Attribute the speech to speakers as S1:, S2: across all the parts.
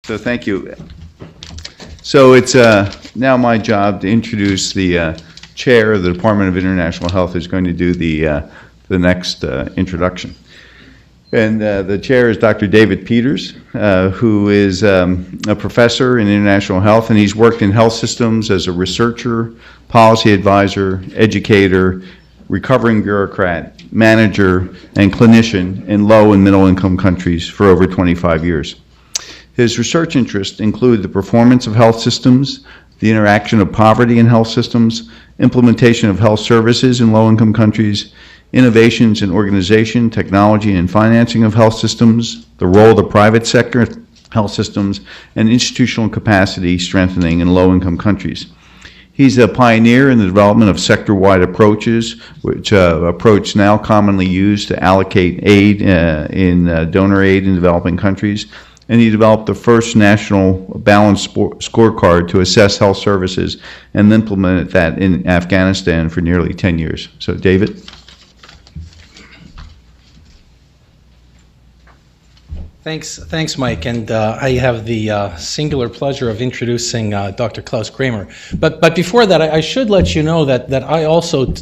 S1: So thank you. So it's now my job to introduce the chair of the Department of International Health, who's going to do the next introduction. And the chair is Dr. David Peters, who is a professor in international health, and he's worked in health systems as a researcher, policy advisor, educator, recovering bureaucrat, manager, and clinician in low and middle income countries for over 25 years. His research interests include the performance of health systems, the interaction of poverty in health systems, implementation of health services in low-income countries, innovations in organization, technology, and financing of health systems, the role of the private sector in health systems, and institutional capacity strengthening in low-income countries. He's a pioneer in the development of sector-wide approaches, which approach now commonly used to allocate aid in donor aid in developing countries. And he developed the first national balanced scorecard to assess health services and implemented that in Afghanistan for nearly 10 years. So, David?
S2: Thanks, Mike. And I have the singular pleasure of introducing Dr. Klaus Kramer. But before that, I should let you know that I also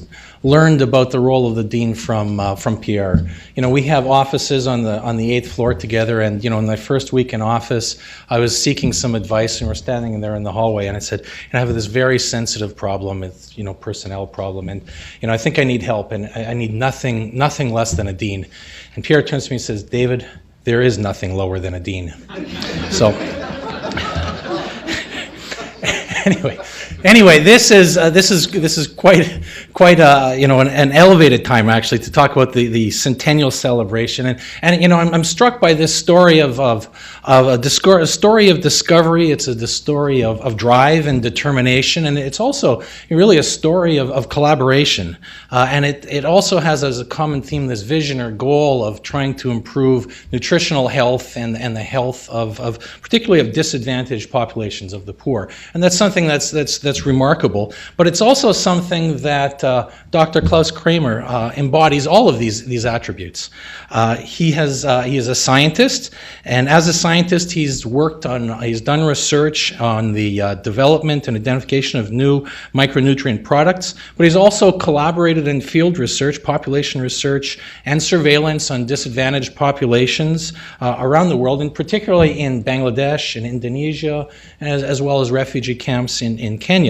S2: learned about the role of the dean from Pierre. You know, we have offices on the 8th floor together, and you know, in my first week in office, I was seeking some advice, and we're standing there in the hallway, and I said, I have this very sensitive problem, it's, you know, personnel problem, and you know, I think I need help, and I need nothing less than a dean. And Pierre turns to me and says, David, there is nothing lower than a dean. So. Anyway, this is quite you know, an elevated time actually to talk about the centennial celebration, and you know, I'm struck by this story of a story of discovery. It's the story of drive and determination, and it's also really a story of collaboration, and it also has as a common theme this vision or goal of trying to improve nutritional health and the health of particularly of disadvantaged populations of the poor, and that's something that's remarkable. But it's also something that Dr. Klaus Kramer embodies all of these attributes. He is a scientist, and as a scientist, he's done research on the development and identification of new micronutrient products, but he's also collaborated in field research, population research, and surveillance on disadvantaged populations around the world, and particularly in Bangladesh and Indonesia, as well as refugee camps in Kenya.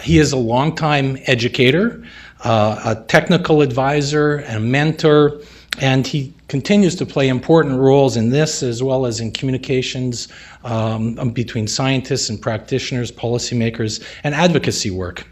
S2: He is a longtime educator, a technical advisor, and a mentor, and he continues to play important roles in this as well as in communications between scientists and practitioners, policymakers, and advocacy work.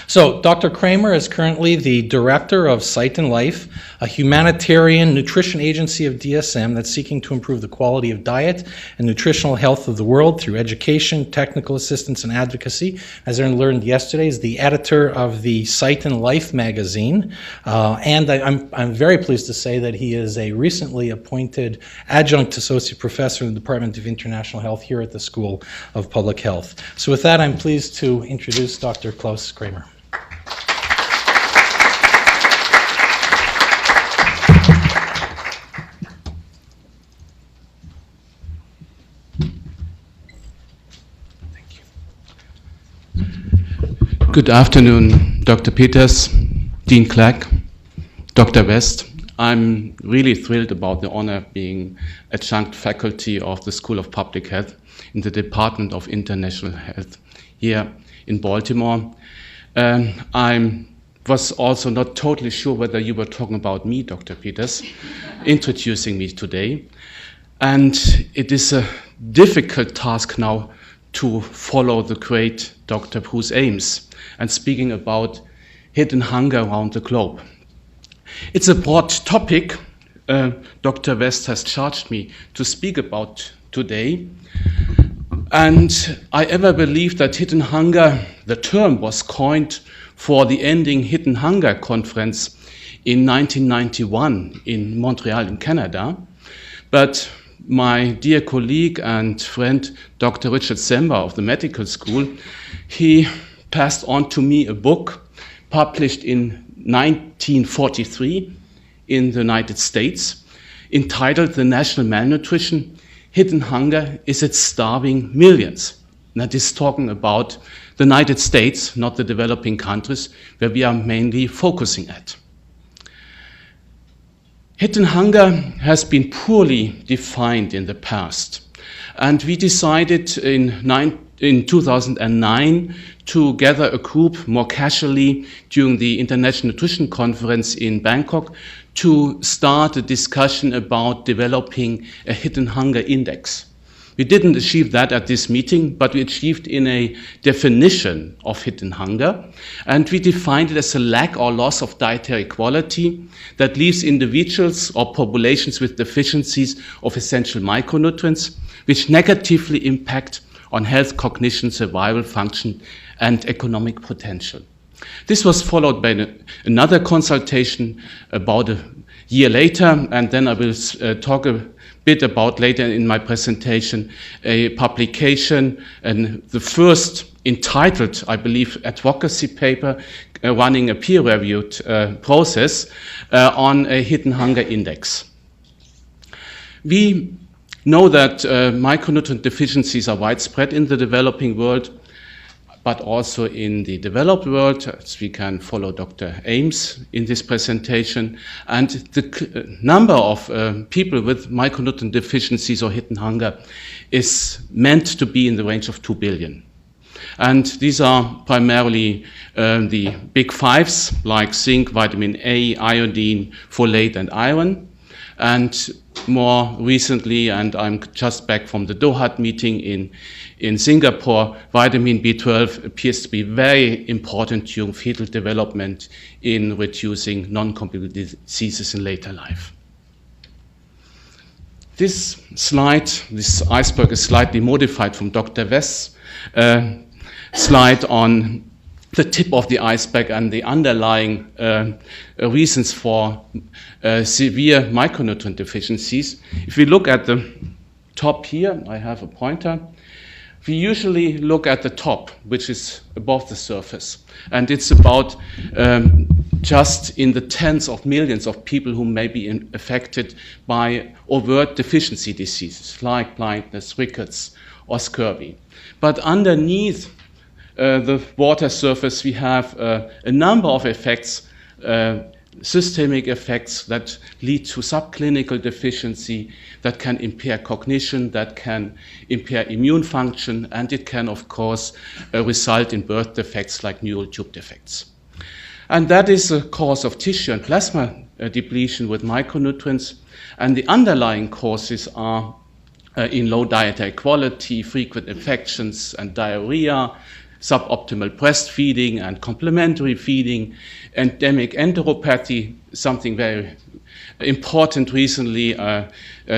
S2: So Dr. Kramer is currently the director of Sight and Life, a humanitarian nutrition agency of DSM that's seeking to improve the quality of diet and nutritional health of the world through education, technical assistance, and advocacy. As I learned yesterday, is the editor of the Sight and Life magazine, and I'm very pleased to say that he is a recently appointed adjunct associate professor in the Department of International Health here at the School of Public Health. So with that, I'm pleased to introduce Dr. Klaus Kramer.
S3: Good afternoon, Dr. Peters, Dean Clark, Dr. West. I'm really thrilled about the honor of being adjunct faculty of the School of Public Health in the Department of International Health here in Baltimore. I was also not totally sure whether you were talking about me, Dr. Peters, introducing me today. And it is a difficult task now to follow the great Dr. Bruce Ames and speaking about hidden hunger around the globe. It's a broad topic Dr. West has charged me to speak about today. And I ever believed that hidden hunger, the term was coined for the Ending Hidden Hunger Conference in 1991 in Montreal in Canada. But my dear colleague and friend, Dr. Richard Sember of the medical school, he passed on to me a book published in 1943 in the United States entitled The National Malnutrition hidden hunger is it's starving millions. And that is talking about the United States, not the developing countries, where we are mainly focusing at. Hidden hunger has been poorly defined in the past. And we decided in 2009 to gather a group more casually during the International Nutrition Conference in Bangkok to start a discussion about developing a hidden hunger index. We didn't achieve that at this meeting, but we achieved in a definition of hidden hunger, and we defined it as a lack or loss of dietary quality that leaves individuals or populations with deficiencies of essential micronutrients, which negatively impact on health, cognition, survival, function, and economic potential. This was followed by another consultation about a year later, and then I will talk a bit about later in my presentation a publication, and the first entitled, I believe, advocacy paper running a peer-reviewed process on a hidden hunger index. We know that micronutrient deficiencies are widespread in the developing world, but also in the developed world, as we can follow Dr. Ames in this presentation. And the number of people with micronutrient deficiencies or hidden hunger is meant to be in the range of 2 billion. And these are primarily the big fives, like zinc, vitamin A, iodine, folate, and iron. And more recently, and I'm just back from the Doha meeting in Singapore, vitamin B12 appears to be very important during fetal development in reducing non-communicable diseases in later life. This slide, this iceberg is slightly modified from Dr. West's slide on the tip of the iceberg and the underlying reasons for severe micronutrient deficiencies. If we look at the top here, I have a pointer. We usually look at the top, which is above the surface. And it's about just in the tens of millions of people who may be affected by overt deficiency diseases like blindness, rickets, or scurvy. But underneath the water surface, we have a number of effects, systemic effects that lead to subclinical deficiency, that can impair cognition, that can impair immune function, and it can, of course, result in birth defects like neural tube defects. And that is a cause of tissue and plasma depletion with micronutrients, and the underlying causes are in low dietary quality, frequent infections and diarrhea, suboptimal breastfeeding and complementary feeding, endemic enteropathy, something very important recently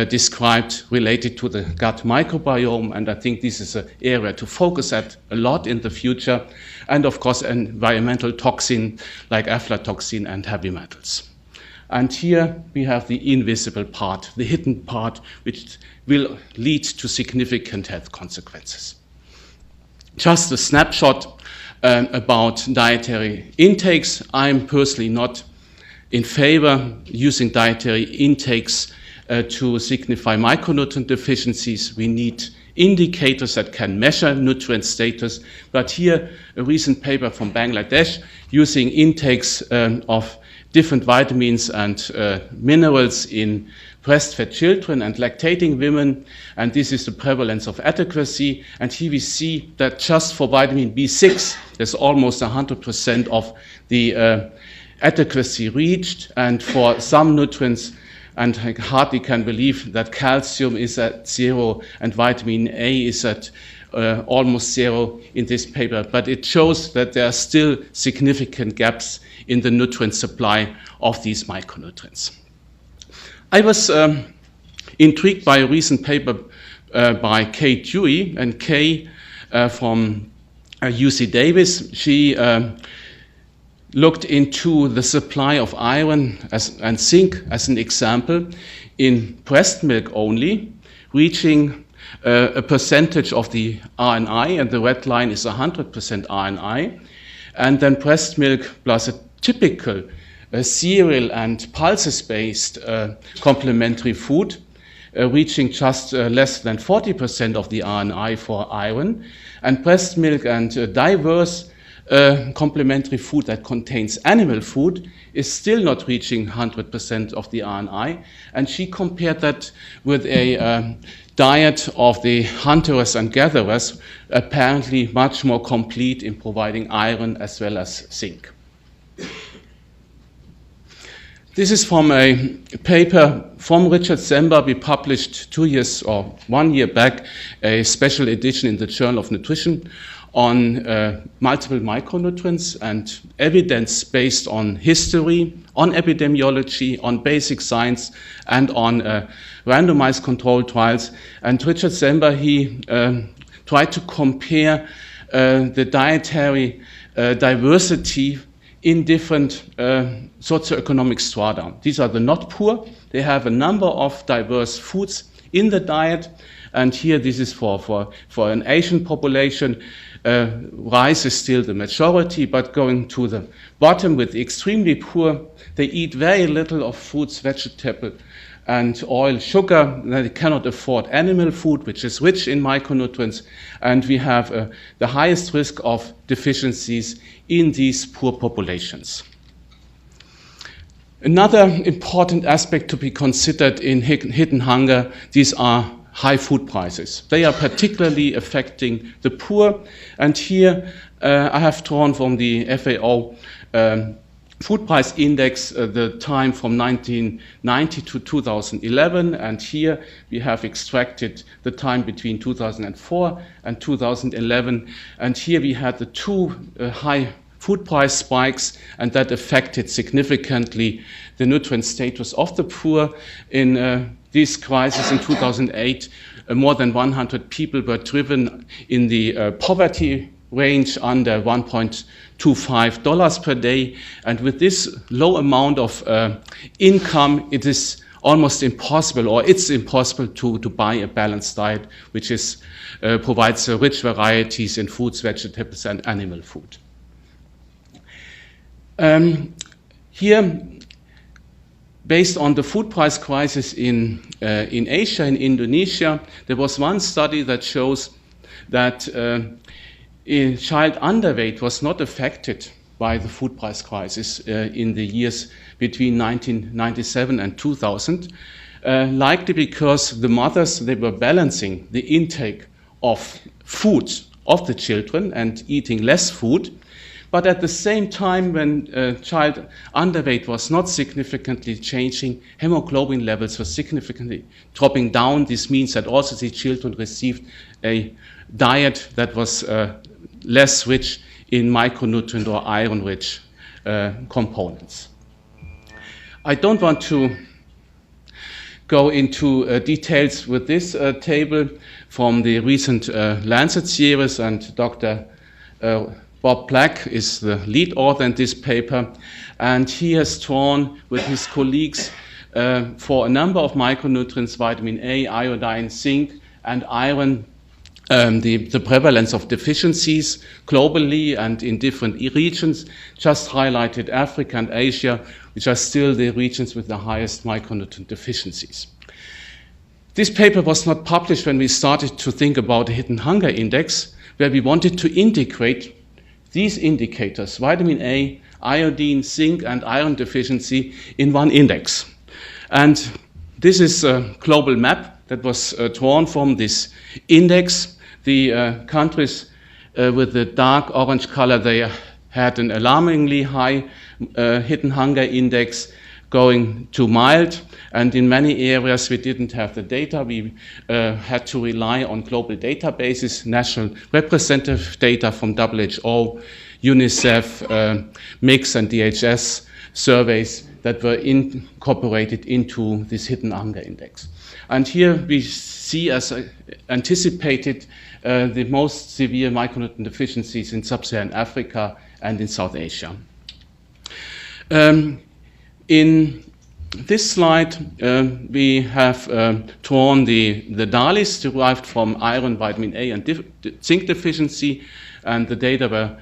S3: described related to the gut microbiome, and I think this is an area to focus at a lot in the future, and of course environmental toxin like aflatoxin and heavy metals. And here we have the invisible part, the hidden part, which will lead to significant health consequences. Just a snapshot about dietary intakes. I'm personally not in favor using dietary intakes to signify micronutrient deficiencies. We need indicators that can measure nutrient status. But here, a recent paper from Bangladesh using intakes of different vitamins and minerals in breastfed children and lactating women, and this is the prevalence of adequacy. And here we see that just for vitamin B6, there's almost 100% of the adequacy reached, and for some nutrients, and I hardly can believe that calcium is at 0 and vitamin A is at almost 0 in this paper, but it shows that there are still significant gaps in the nutrient supply of these micronutrients. I was intrigued by a recent paper by Kay Dewey, and Kay from UC Davis. She looked into the supply of iron and zinc as an example in breast milk only, reaching a percentage of the RNI, and the red line is 100% RNI, and then breast milk plus a typical cereal and pulses-based complementary food reaching just less than 40% of the RNI for iron, and breast milk and diverse complementary food that contains animal food is still not reaching 100% of the RNI. And she compared that with a diet of the hunters and gatherers, apparently much more complete in providing iron as well as zinc. This is from a paper from Richard Zember. We published 2 years or 1 year back a special edition in the Journal of Nutrition on multiple micronutrients and evidence based on history, on epidemiology, on basic science, and on randomized controlled trials. And Richard Zember, he tried to compare the dietary diversity in different socioeconomic strata. These are the not poor. They have a number of diverse foods in the diet. And here, this is for an Asian population. Rice is still the majority, but going to the bottom with the extremely poor, they eat very little of fruits, vegetable, and oil, sugar. They cannot afford animal food, which is rich in micronutrients, and we have the highest risk of deficiencies in these poor populations. Another important aspect to be considered in hidden hunger, these are high food prices. They are particularly affecting the poor, and here I have drawn from the FAO food price index the time from 1990 to 2011, and here we have extracted the time between 2004 and 2011, and here we had the two high food price spikes, and that affected significantly the nutrient status of the poor. In this crisis in 2008, more than 100 people were driven in the poverty range under $1.25 per day. And with this low amount of income, it is almost impossible, or it's impossible to buy a balanced diet, which is, provides rich varieties in fruits, vegetables, and animal food. Here, based on the food price crisis in Asia, in Indonesia, there was one study that shows that child underweight was not affected by the food price crisis in the years between 1997 and 2000, likely because the mothers, they were balancing the intake of food of the children and eating less food. But at the same time, when child underweight was not significantly changing, hemoglobin levels were significantly dropping down. This means that also the children received a diet that was less rich in micronutrient or iron-rich components. I don't want to go into details with this table from the recent Lancet series, and Dr. Bob Black is the lead author in this paper, and he has drawn with his colleagues for a number of micronutrients, vitamin A, iodine, zinc, and iron, the prevalence of deficiencies globally and in different regions, just highlighted Africa and Asia, which are still the regions with the highest micronutrient deficiencies. This paper was not published when we started to think about the hidden hunger index, where we wanted to integrate these indicators, vitamin A, iodine, zinc, and iron deficiency, in one index. And this is a global map that was drawn from this index. The countries with the dark orange color, they had an alarmingly high hidden hunger index going to mild, and in many areas we didn't have the data. We had to rely on global databases, national representative data from WHO, UNICEF, MIX, and DHS surveys that were incorporated into this hidden hunger index. And here we see, as anticipated, the most severe micronutrient deficiencies in sub-Saharan Africa and in South Asia. In this slide, we have drawn the DALIs derived from iron, vitamin A, and zinc deficiency, and the data were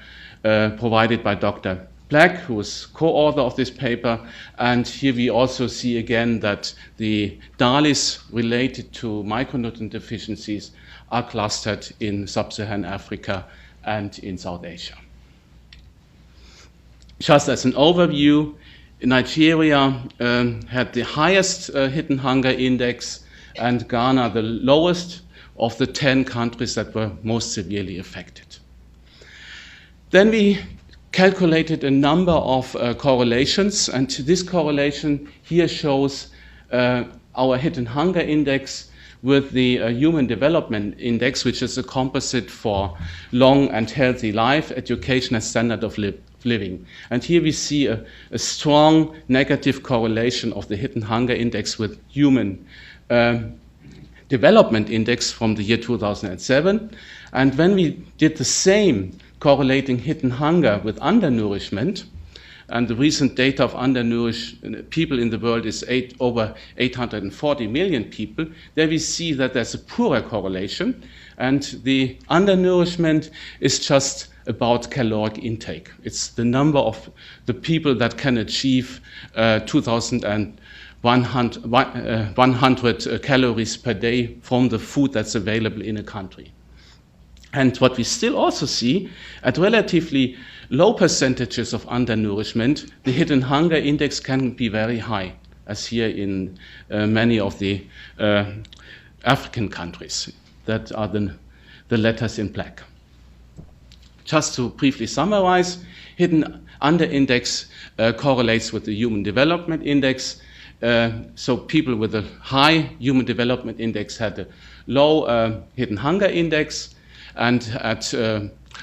S3: provided by Dr. Black, who is co-author of this paper. And here we also see again that the DALIs related to micronutrient deficiencies are clustered in sub-Saharan Africa and in South Asia. Just as an overview, Nigeria had the highest hidden hunger index and Ghana the lowest of the 10 countries that were most severely affected. Then we calculated a number of correlations, and this correlation here shows our hidden hunger index with the Human Development Index, which is a composite for long and healthy life, education, and standard of living. And here we see a strong negative correlation of the hidden hunger index with Human Development Index from the year 2007. And when we did the same correlating hidden hunger with undernourishment, and the recent data of undernourished people in the world is over 840 million people, there we see that there's a poorer correlation, and the undernourishment is just about caloric intake. It's the number of the people that can achieve 2,100 calories per day from the food that's available in a country. And what we still also see, at relatively low percentages of undernourishment, the hidden hunger index can be very high, as here in many of the African countries that are the letters in black. Just to briefly summarize, hidden underindex correlates with the Human Development Index. So people with a high Human Development Index had a low hidden hunger index, and at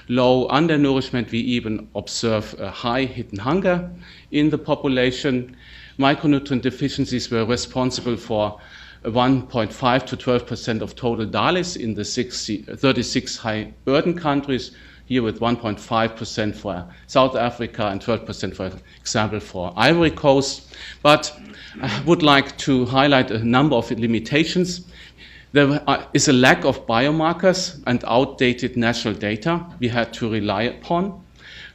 S3: low undernourishment we even observe a high hidden hunger in the population. Micronutrient deficiencies were responsible for 1.5 to 12% of total DALIs in the 36 high burden countries, here with 1.5% for South Africa and 12%, for example, for Ivory Coast. But I would like to highlight a number of limitations. There is a lack of biomarkers and outdated national data we had to rely upon,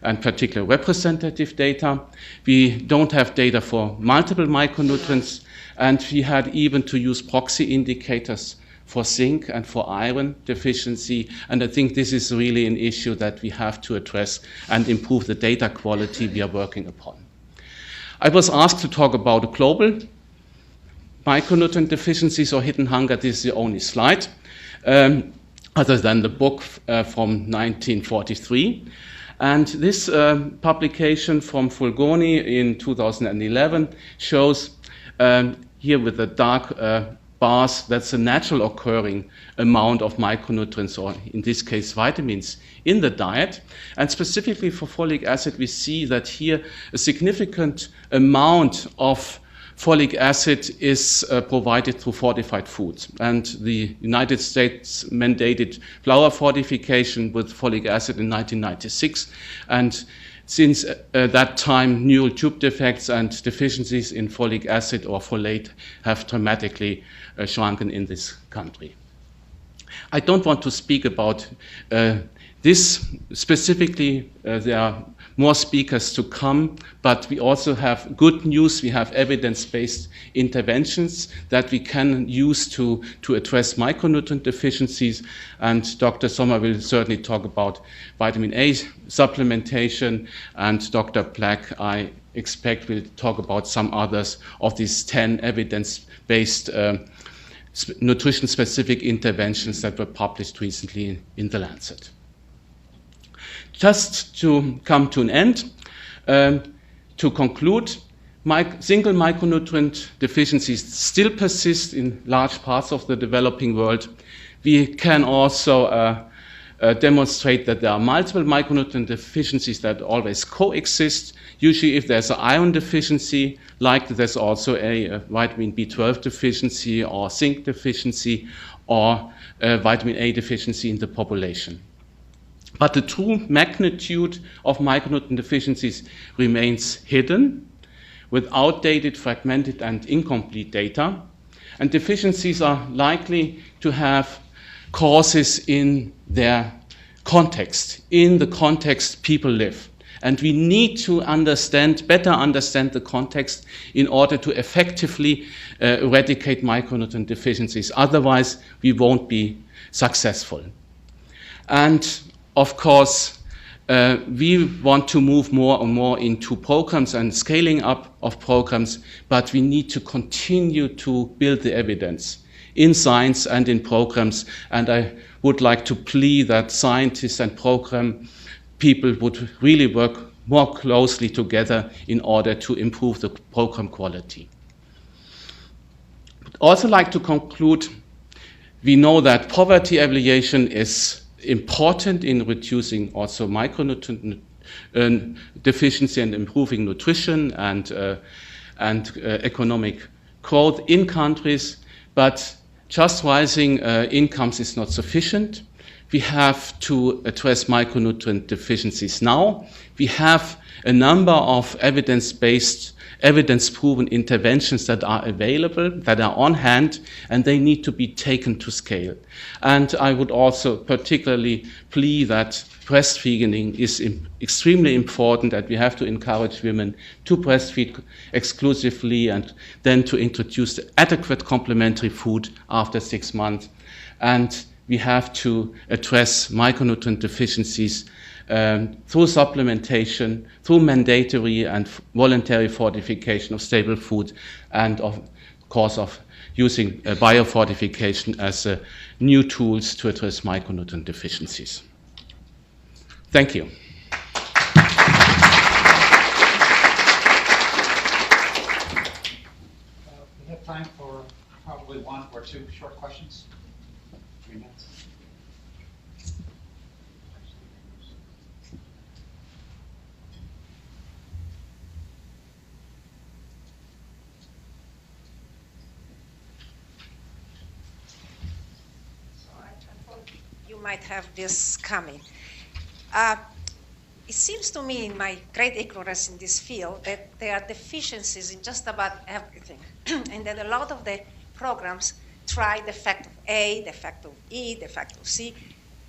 S3: and particularly representative data. We don't have data for multiple micronutrients, and we had even to use proxy indicators for zinc and for iron deficiency, and I think this is really an issue that we have to address and improve the data quality we are working upon. I was asked to talk about global micronutrient deficiencies or hidden hunger. This is the only slide, other than the book from 1943. And this publication from Fulgoni in 2011 shows here with the dark bars, that's a natural occurring amount of micronutrients, or in this case vitamins, in the diet. And specifically for folic acid, we see that here a significant amount of folic acid is provided through fortified foods. And the United States mandated flour fortification with folic acid in 1996. And since that time, neural tube defects and deficiencies in folic acid or folate have dramatically shrunken in this country. I don't want to speak about this specifically. There are more speakers to come, but we also have good news. We have evidence-based interventions that we can use to address micronutrient deficiencies, and Dr. Sommer will certainly talk about vitamin A supplementation, and Dr. Black, I expect, will talk about some others of these 10 evidence-based nutrition-specific interventions that were published recently in The Lancet. Just to come to an end, to conclude, single micronutrient deficiencies still persist in large parts of the developing world. We can also demonstrate that there are multiple micronutrient deficiencies that always coexist. Usually if there's an iron deficiency, like there's also a vitamin B12 deficiency or zinc deficiency or vitamin A deficiency in the population. But the true magnitude of micronutrient deficiencies remains hidden with outdated, fragmented, and incomplete data. And deficiencies are likely to have causes in their context, in the context people live. And we need to better understand the context in order to effectively eradicate micronutrient deficiencies. Otherwise, we won't be successful. And of course, we want to move more and more into programs and scaling up of programs, but we need to continue to build the evidence in science and in programs. And I would like to plead that scientists and program people would really work more closely together in order to improve the program quality. I'd also like to conclude, we know that poverty alleviation is important in reducing also micronutrient deficiency and improving nutrition and economic growth in countries, but just rising incomes is not sufficient. We have to address micronutrient deficiencies now. We have a number of evidence-proven interventions that are available, that are on hand, and they need to be taken to scale. And I would also particularly plead that breastfeeding is extremely important, that we have to encourage women to breastfeed exclusively and then to introduce adequate complementary food after 6 months. And we have to address micronutrient deficiencies through supplementation, through mandatory and voluntary fortification of stable food, and of course of using biofortification as new tools to address micronutrient deficiencies. Thank you.
S4: We have time for probably 1 or 2 short questions. 3 minutes.
S5: You might have this coming. It seems to me, in my great ignorance in this field, that there are deficiencies in just about everything, and that a lot of the programs try the factor A, the factor E, the factor C.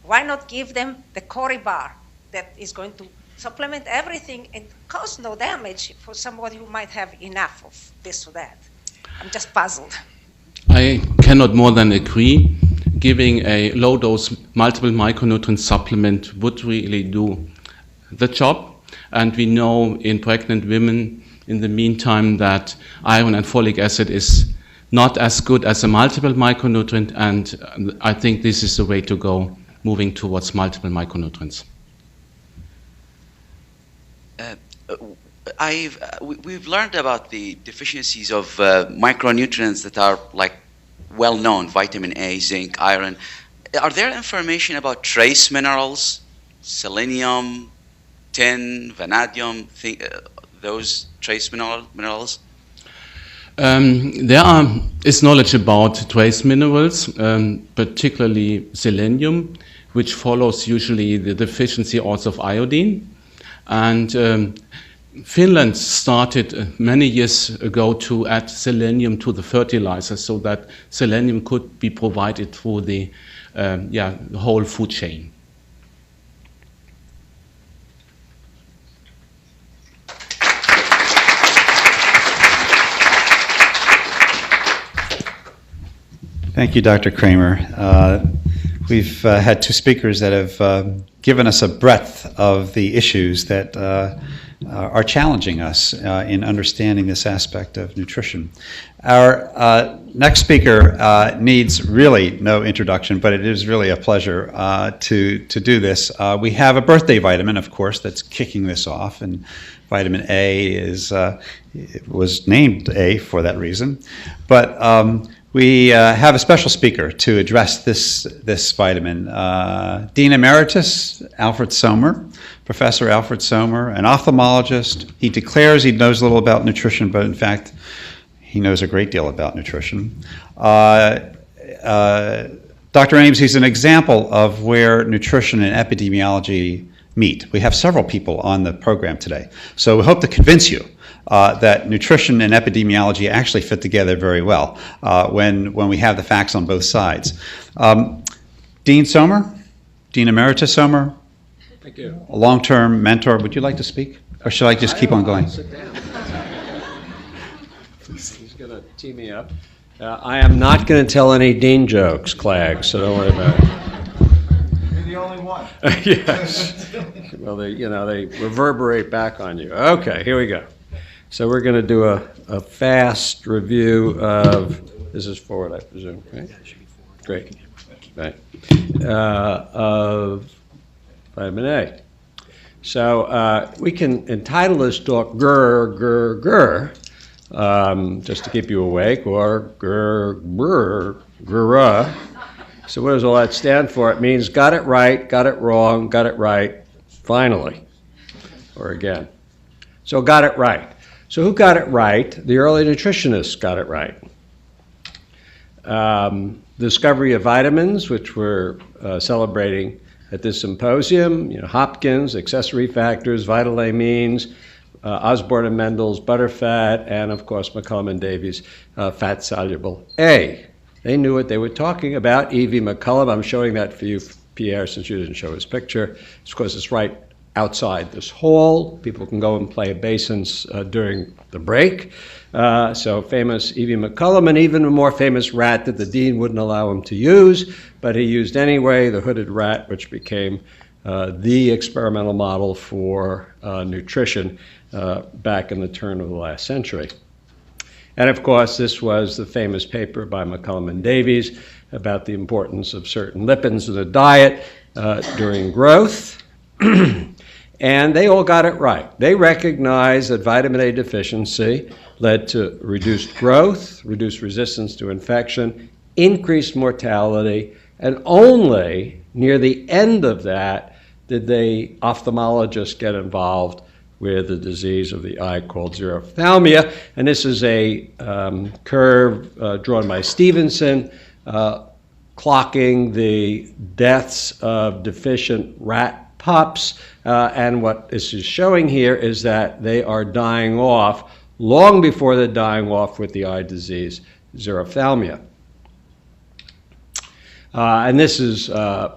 S5: Why not give them the Cori bar that is going to supplement everything and cause no damage for somebody who might have enough of this or that? I'm just puzzled.
S3: I cannot more than agree. Giving a low-dose multiple micronutrient supplement would really do the job. And we know in pregnant women, in the meantime, that iron and folic acid is not as good as a multiple micronutrient, and I think this is the way to go, moving towards multiple micronutrients.
S6: We've learned about the deficiencies of micronutrients that are well known: vitamin A, zinc, iron. Are there information about trace minerals, selenium, tin, vanadium, those trace minerals?
S3: There is knowledge about trace minerals, particularly selenium, which follows usually the deficiency also of iodine. And Finland started many years ago to add selenium to the fertilizer so that selenium could be provided through the whole food chain.
S4: Thank you, Dr. Kramer. We've had 2 speakers that have given us a breadth of the issues that are challenging us in understanding this aspect of nutrition. Our next speaker needs really no introduction, but it is really a pleasure to do this. We have a birthday vitamin, of course, that's kicking this off, and vitamin A was named A for that reason. But we have a special speaker to address this vitamin. Dean Emeritus Alfred Sommer, Professor Alfred Sommer, an ophthalmologist. He declares he knows little about nutrition, but in fact, he knows a great deal about nutrition. Dr. Ames, he's an example of where nutrition and epidemiology meet. We have several people on the program today, so we hope to convince you that nutrition and epidemiology actually fit together very well when we have the facts on both sides. Dean Sommer, Dean Emeritus Sommer,
S7: Thank you.
S4: a long-term mentor. Would you like to speak? Or should I just keep on going?
S7: Sit down. He's going to tee me up. I am not going to tell any Dean jokes, Clegg, so don't worry about it.
S1: You're the only one.
S7: Yes. Well, they reverberate back on you. Okay, here we go. So we're going to do a fast review of, this is forward, I presume, right? Great. Right. Of vitamin A. So we can entitle this talk Grr, Grr, Grr, just to keep you awake, or Grr, Grr, Grr. So what does all that stand for? It means got it right, got it wrong, got it right, finally, or again. So got it right. So who got it right? The early nutritionists got it right. Discovery of vitamins, which we're celebrating at this symposium, Hopkins, accessory factors, vital amines, Osborne and Mendel's butterfat, and of course McCullum and Davies' fat-soluble A. They knew what they were talking about. E.V. McCullum, I'm showing that for you, Pierre, since you didn't show his picture. Of course, it's right outside this hall. People can go and play basins during the break. So famous E.V. McCullum, and even a more famous rat that the dean wouldn't allow him to use, but he used anyway, the hooded rat, which became the experimental model for nutrition back in the turn of the last century. And of course, this was the famous paper by McCullum and Davies about the importance of certain lipids in the diet during growth. And they all got it right. They recognized that vitamin A deficiency led to reduced growth, reduced resistance to infection, increased mortality, and only near the end of that did the ophthalmologist get involved with the disease of the eye called xerophthalmia. And this is a curve drawn by Stevenson, clocking the deaths of deficient rat pups, and what this is showing here is that they are dying off long before they're dying off with the eye disease, xerophthalmia. And this is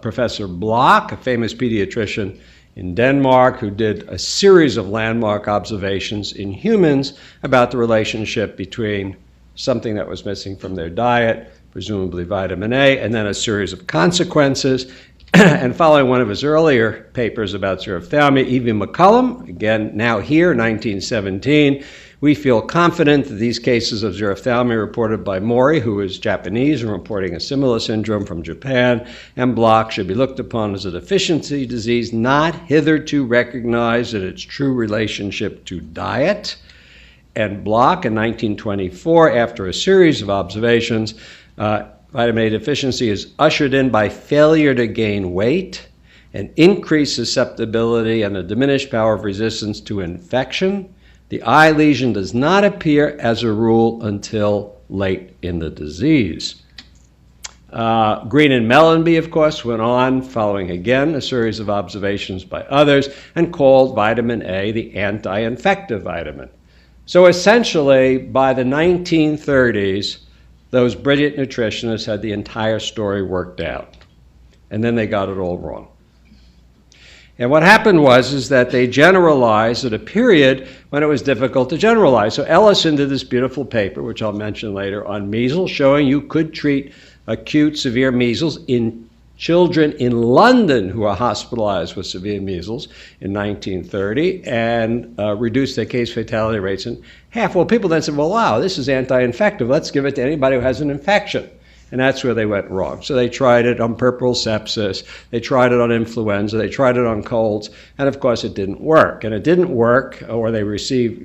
S7: Professor Bloch, a famous pediatrician in Denmark, who did a series of landmark observations in humans about the relationship between something that was missing from their diet, presumably vitamin A, and then a series of consequences. And following one of his earlier papers about xerophthalmia, E.V. McCullum, again, now here, 1917, we feel confident that these cases of xerophthalmia reported by Mori, who is Japanese and reporting a similar syndrome from Japan, and Bloch should be looked upon as a deficiency disease not hitherto recognized in its true relationship to diet. And Bloch, in 1924, after a series of observations, vitamin A deficiency is ushered in by failure to gain weight, an increased susceptibility, and a diminished power of resistance to infection. The eye lesion does not appear, as a rule, until late in the disease. Green and Mellenby, of course, went on, following again a series of observations by others, and called vitamin A the anti-infective vitamin. So essentially, by the 1930s, those brilliant nutritionists had the entire story worked out. And then they got it all wrong. And what happened is that they generalized at a period when it was difficult to generalize. So Ellison did this beautiful paper, which I'll mention later, on measles, showing you could treat acute severe measles in children in London who are hospitalized with severe measles in 1930 and reduce their case fatality rates in half. Well, people then said, well, wow, this is anti-infective. Let's give it to anybody who has an infection. And that's where they went wrong. So they tried it on puerperal sepsis, they tried it on influenza, they tried it on colds, and of course it didn't work. And it didn't work, or they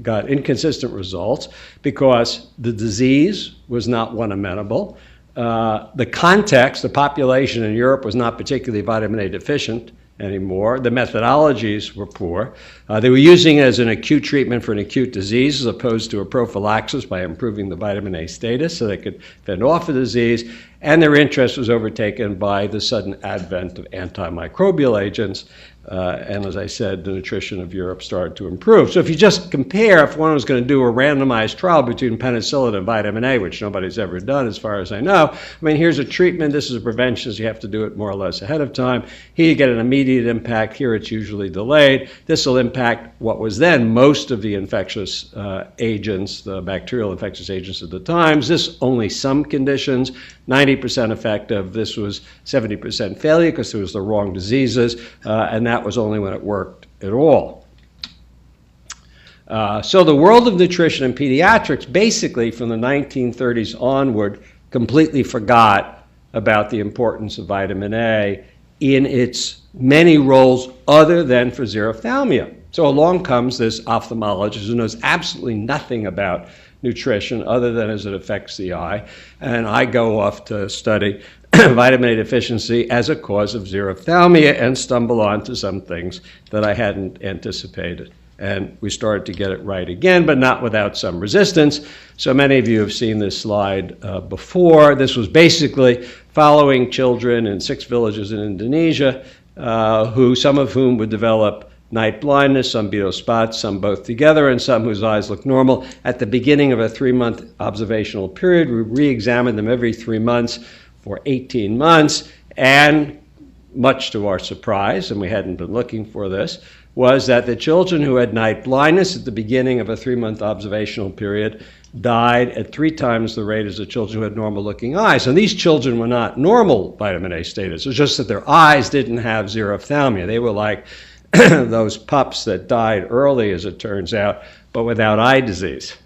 S7: got inconsistent results, because the disease was not one amenable. The context, the population in Europe was not particularly vitamin A deficient anymore. The methodologies were poor. They were using it as an acute treatment for an acute disease as opposed to a prophylaxis by improving the vitamin A status so they could fend off the disease. and their interest was overtaken by the sudden advent of antimicrobial agents. And as I said, the nutrition of Europe started to improve. So if you just compare, if one was going to do a randomized trial between penicillin and vitamin A, which nobody's ever done as far as I know, I mean, here's a treatment, this is a prevention, so you have to do it more or less ahead of time. Here you get an immediate impact, here it's usually delayed. This will impact what was then most of the infectious agents, the bacterial infectious agents at the times. This only some conditions, 90% effective. This was 70% failure because it was the wrong diseases, and that was only when it worked at all. So the world of nutrition and pediatrics, basically from the 1930s onward, completely forgot about the importance of vitamin A in its many roles other than for xerophthalmia. So along comes this ophthalmologist who knows absolutely nothing about nutrition other than as it affects the eye, and I go off to study vitamin A deficiency as a cause of xerophthalmia and stumble onto some things that I hadn't anticipated. And we started to get it right again, but not without some resistance. So many of you have seen this slide before. This was basically following children in 6 villages in Indonesia, some of whom would develop night blindness, some beetle spots, some both together, and some whose eyes look normal. At the beginning of a 3-month observational period, we re-examined them every 3 months for 18 months, and much to our surprise, and we hadn't been looking for this, was that the children who had night blindness at the beginning of a 3-month observational period died at 3 times the rate as the children who had normal-looking eyes. And these children were not normal vitamin A status. It was just that their eyes didn't have xerophthalmia. They were like those pups that died early, as it turns out, but without eye disease.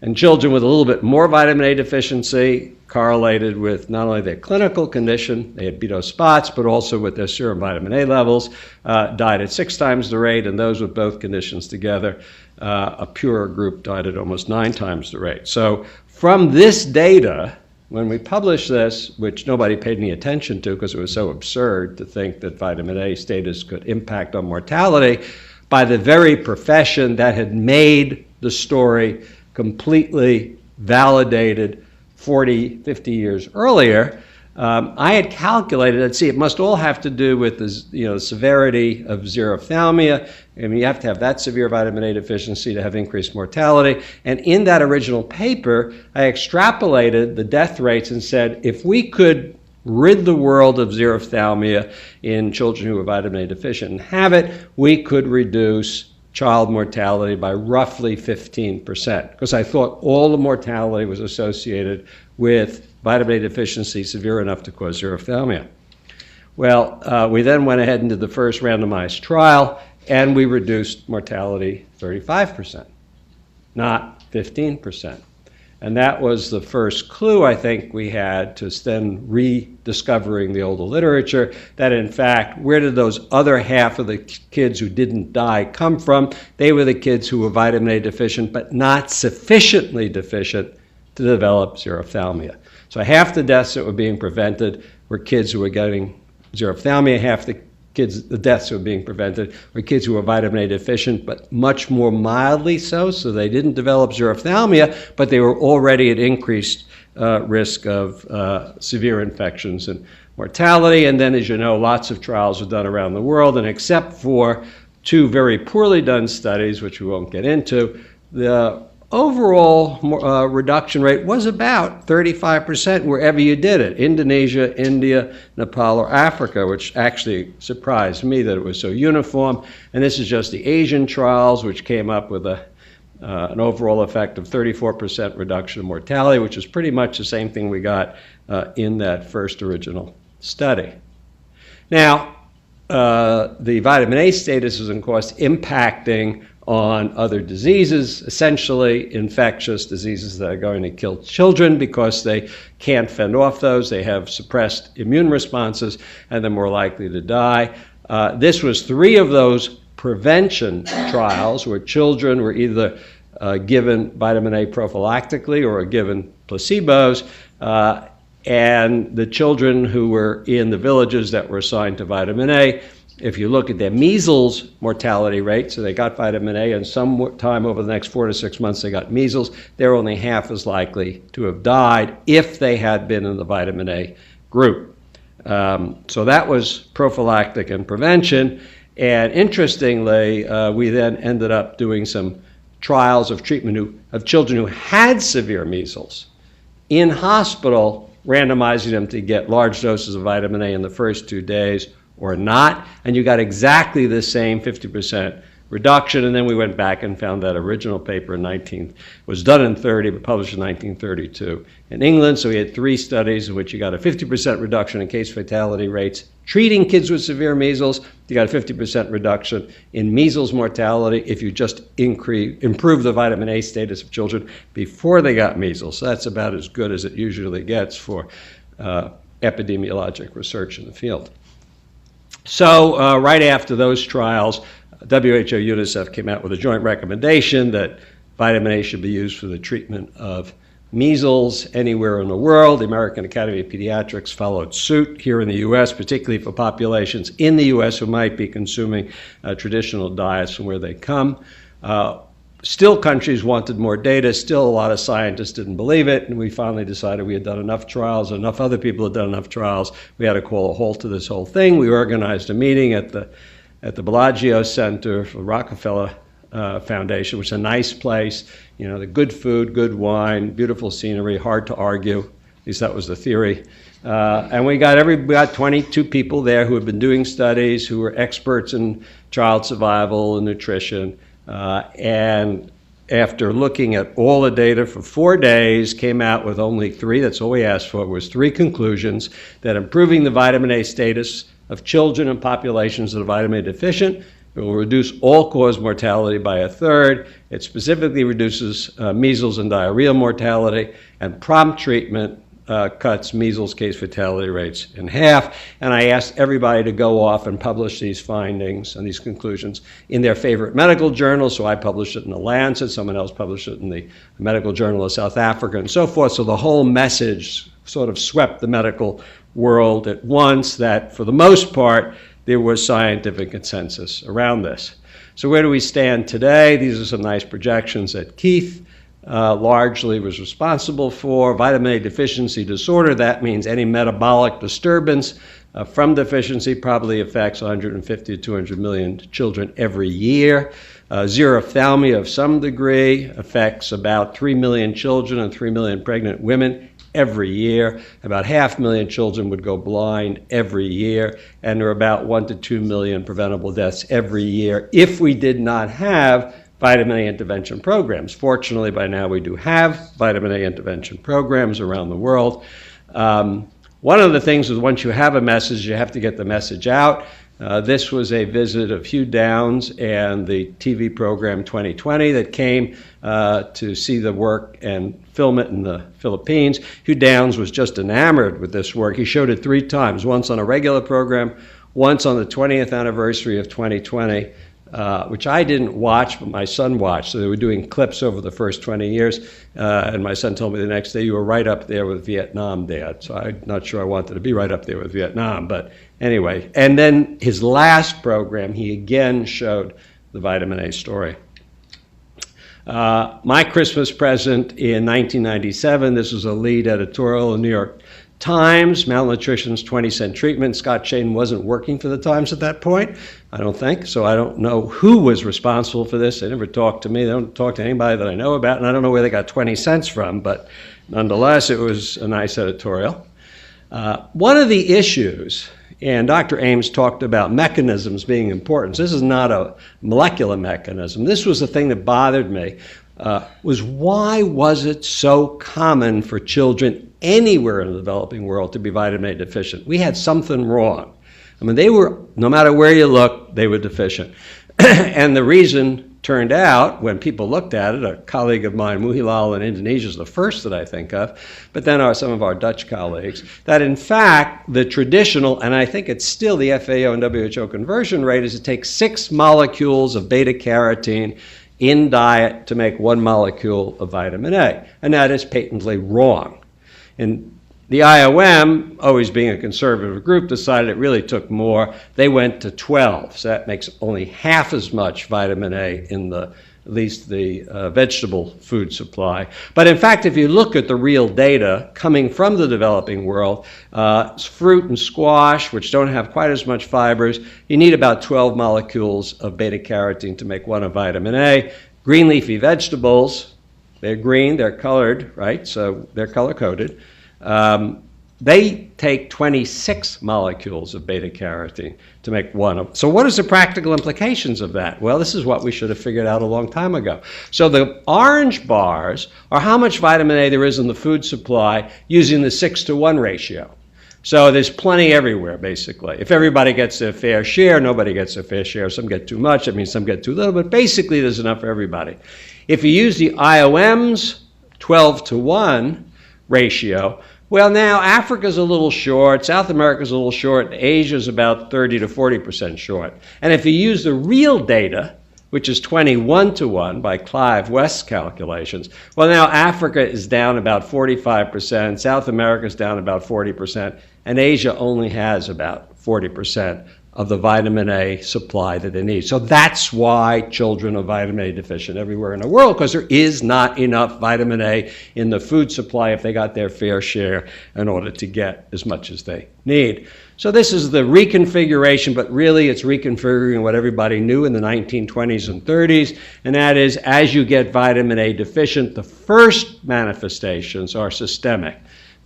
S7: And children with a little bit more vitamin A deficiency correlated with not only their clinical condition, they had beetle spots, but also with their serum vitamin A levels, died at 6 times the rate, and those with both conditions together, a purer group died at almost 9 times the rate. So from this data, when we published this, which nobody paid any attention to because it was so absurd to think that vitamin A status could impact on mortality, by the very profession that had made the story completely validated 40, 50 years earlier, I had calculated, let's see, it must all have to do with the severity of xerophthalmia. I mean, you have to have that severe vitamin A deficiency to have increased mortality. And in that original paper, I extrapolated the death rates and said, if we could rid the world of xerophthalmia in children who are vitamin A deficient and have it, we could reduce child mortality by roughly 15%, because I thought all the mortality was associated with vitamin A deficiency severe enough to cause xerophthalmia. Well, we then went ahead and did the first randomized trial, and we reduced mortality 35%, not 15%. And that was the first clue, I think, we had to then rediscovering the older literature, that in fact, where did those other half of the kids who didn't die come from? They were the kids who were vitamin A deficient, but not sufficiently deficient to develop xerophthalmia. So half the deaths that were being prevented were kids who were getting xerophthalmia, half the deaths who were being prevented were kids who were vitamin A deficient, but much more mildly so they didn't develop xerophthalmia, but they were already at increased risk of severe infections and mortality. And then, as you know, lots of trials were done around the world, and except for 2 very poorly done studies, which we won't get into, the overall reduction rate was about 35% wherever you did it. Indonesia, India, Nepal, or Africa, which actually surprised me that it was so uniform. And this is just the Asian trials, which came up with an overall effect of 34% reduction in mortality, which is pretty much the same thing we got in that first original study. Now, the vitamin A status is, of course, impacting on other diseases, essentially infectious diseases that are going to kill children because they can't fend off those. They have suppressed immune responses, and they're more likely to die. This was 3 of those prevention trials where children were either given vitamin A prophylactically or given placebos, and the children who were in the villages that were assigned to vitamin A if you look at their measles mortality rate, so they got vitamin A, and some time over the next 4 to 6 months they got measles, they're only half as likely to have died if they had been in the vitamin A group. So that was prophylactic and prevention. And interestingly, we then ended up doing some trials of treatment of children who had severe measles in hospital, randomizing them to get large doses of vitamin A in the first 2 days or not, and you got exactly the same 50% reduction. And then we went back and found that original paper was done in 30 but published in 1932 in England. So we had 3 studies in which you got a 50% reduction in case fatality rates treating kids with severe measles. You got a 50% reduction in measles mortality if you just improve the vitamin A status of children before they got measles. So that's about as good as it usually gets for epidemiologic research in the field. So right after those trials, WHO UNICEF came out with a joint recommendation that vitamin A should be used for the treatment of measles anywhere in the world. The American Academy of Pediatrics followed suit here in the U.S., particularly for populations in the U.S. who might be consuming traditional diets from where they come. Still, countries wanted more data. Still, a lot of scientists didn't believe it, and we finally decided we had done enough trials, enough other people had done enough trials. We had to call a halt to this whole thing. We organized a meeting at the Bellagio Center for Rockefeller Foundation, which is a nice place. You know, the good food, good wine, beautiful scenery, hard to argue. At least that was the theory. And we got 22 people there who had been doing studies, who were experts in child survival and nutrition. And after looking at all the data for 4 days, came out with only 3, that's all we asked for, was 3 conclusions: that improving the vitamin A status of children and populations that are vitamin A deficient, it will reduce all-cause mortality by 1/3. It specifically reduces measles and diarrheal mortality, and prompt treatment cuts measles case fatality rates in half. And I asked everybody to go off and publish these findings and these conclusions in their favorite medical journal. So I published it in The Lancet, someone else published it in the Medical Journal of South Africa, and so forth. So the whole message sort of swept the medical world at once, that for the most part there was scientific consensus around this. So where do we stand today? These are some nice projections that Keith largely was responsible for. Vitamin A deficiency disorder, that means any metabolic disturbance from deficiency, probably affects 150 to 200 million children every year. Xerophthalmia of some degree affects about 3 million children and 3 million pregnant women every year. About 500,000 children would go blind every year, and there are about 1 to 2 million preventable deaths every year if we did not have vitamin A intervention programs. Fortunately, by now we do have vitamin A intervention programs around the world. One of the things is, once you have a message, you have to get the message out. This was a visit of Hugh Downs and the TV program 2020 that came to see the work and film it in the Philippines. Hugh Downs was just enamored with this work. He showed it 3 times, once on a regular program, once on the 20th anniversary of 2020, which I didn't watch, but my son watched. So they were doing clips over the first 20 years, and my son told me the next day, "You were right up there with Vietnam, Dad." So I'm not sure I wanted to be right up there with Vietnam, but anyway. And then his last program, he again showed the vitamin A story. My Christmas present in 1997, this was a lead editorial in New York Times, malnutrition's 20-cent treatment. Scott Shane wasn't working for the Times at that point, I don't think, so I don't know who was responsible for this. They never talked to me. They don't talk to anybody that I know about, and I don't know where they got 20 cents from, but nonetheless, it was a nice editorial. One of the issues, and Dr. Ames talked about mechanisms being important. So this is not a molecular mechanism. This was the thing that bothered me, was why was it so common for children anywhere in the developing world to be vitamin A deficient? We had something wrong. I mean, they were, no matter where you look, they were deficient. And the reason turned out, when people looked at it, a colleague of mine, Muhilal in Indonesia, is the first that I think of, but then some of our Dutch colleagues, that in fact the traditional, and I think it's still the FAO and WHO conversion rate, is to take 6 molecules of beta-carotene in diet to make 1 molecule of vitamin A, and that is patently wrong. And The IOM, always being a conservative group, decided it really took more. They went to 12, so that makes only half as much vitamin A in at least the vegetable food supply. But in fact, if you look at the real data coming from the developing world, fruit and squash, which don't have quite as much fibers, you need about 12 molecules of beta-carotene to make one of vitamin A. Green leafy vegetables, they're green, they're colored, right? So they're color-coded. They take 26 molecules of beta-carotene to make one of. So what is the practical implications of that? Well, this is what we should have figured out a long time ago. So the orange bars are how much vitamin A there is in the food supply using the 6-to-1 ratio. So there's plenty everywhere, basically. If everybody gets their fair share, nobody gets their fair share. Some get too much, that means some get too little, but basically there's enough for everybody. If you use the IOM's 12-to-1 ratio, well, now Africa's a little short, South America's a little short, and Asia's about 30 to 40% short. And if you use the real data, which is 21-to-1 by Clive West's calculations, well, now Africa is down about 45%, South America's down about 40%, and Asia only has about 40% of the vitamin A supply that they need. So that's why children are vitamin A deficient everywhere in the world, because there is not enough vitamin A in the food supply if they got their fair share in order to get as much as they need. So this is the reconfiguration, but really it's reconfiguring what everybody knew in the 1920s and 30s, and that is as you get vitamin A deficient, the first manifestations are systemic.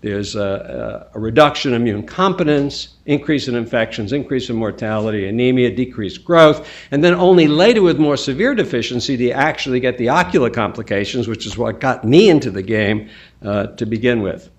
S7: There's a reduction in immune competence, increase in infections, increase in mortality, anemia, decreased growth, and then only later with more severe deficiency do you actually get the ocular complications, which is what got me into the game to begin with.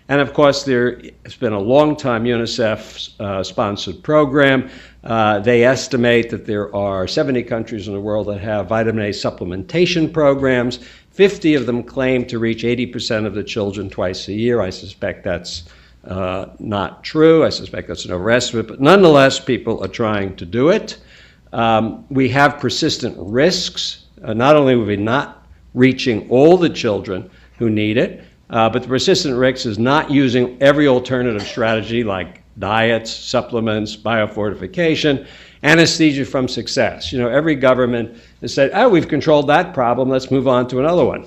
S7: And of course, there has been a long-time UNICEF-sponsored program. They estimate that there are 70 countries in the world that have vitamin A supplementation programs. 50 of them claim to reach 80% of the children twice a year. I suspect that's not true. I suspect that's an overestimate. But nonetheless, people are trying to do it. We have persistent risks. Not only are we not reaching all the children who need it, but the persistent risk is not using every alternative strategy like diets, supplements, biofortification, anesthesia from success. You know, every government has said, oh, we've controlled that problem, let's move on to another one.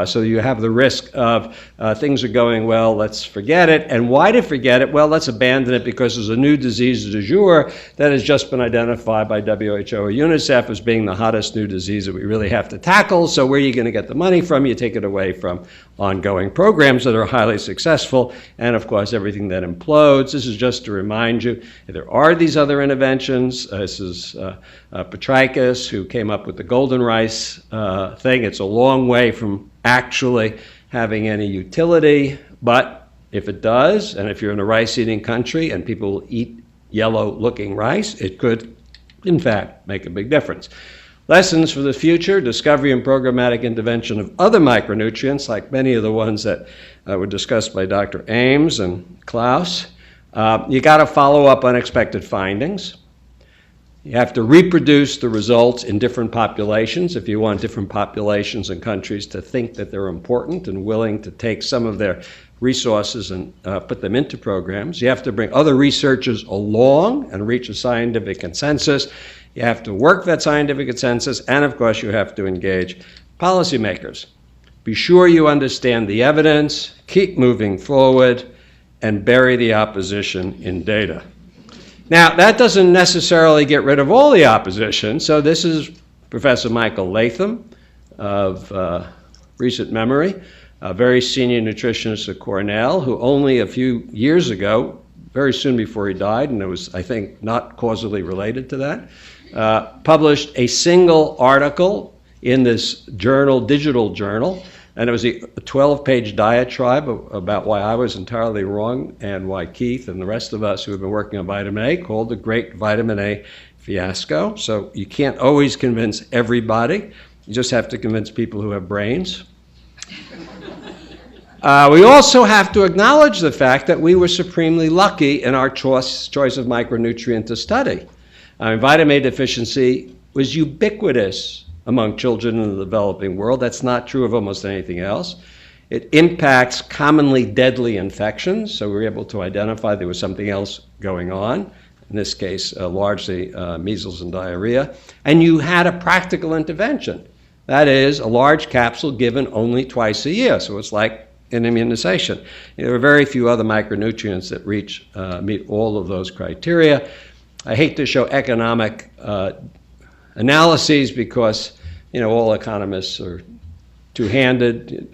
S7: So you have the risk of things are going well, let's forget it. And why to forget it? Well, let's abandon it because there's a new disease du jour that has just been identified by WHO or UNICEF as being the hottest new disease that we really have to tackle. So where are you going to get the money from? You take it away from ongoing programs that are highly successful, and of course everything that implodes. This is just to remind you, there are these other interventions. This is Petrikis, who came up with the golden rice thing. It's a long way from actually having any utility, but if it does, and if you're in a rice-eating country and people eat yellow-looking rice, it could, in fact, make a big difference. Lessons for the future: discovery and programmatic intervention of other micronutrients, like many of the ones that were discussed by Dr. Ames and Klaus. You got to follow up unexpected findings. You have to reproduce the results in different populations if you want different populations and countries to think that they're important and willing to take some of their resources and put them into programs. You have to bring other researchers along and reach a scientific consensus. You have to work that scientific consensus, and of course you have to engage policymakers. Be sure you understand the evidence, keep moving forward, and bury the opposition in data. Now, that doesn't necessarily get rid of all the opposition. So this is Professor Michael Latham of recent memory, a very senior nutritionist at Cornell, who only a few years ago, very soon before he died, and it was, I think, not causally related to that, published a single article in this journal, digital journal, and it was a 12-page diatribe about why I was entirely wrong and why Keith and the rest of us who have been working on vitamin A called the Great Vitamin A Fiasco. So you can't always convince everybody. You just have to convince people who have brains. We also have to acknowledge the fact that we were supremely lucky in our choice of micronutrient to study. Vitamin A deficiency was ubiquitous among children in the developing world. That's not true of almost anything else. It impacts commonly deadly infections, so we were able to identify there was something else going on, in this case largely measles and diarrhea, and you had a practical intervention. That is, a large capsule given only twice a year, so it's like an immunization. There are very few other micronutrients that meet all of those criteria. I hate to show economic analyses because, all economists are two-handed.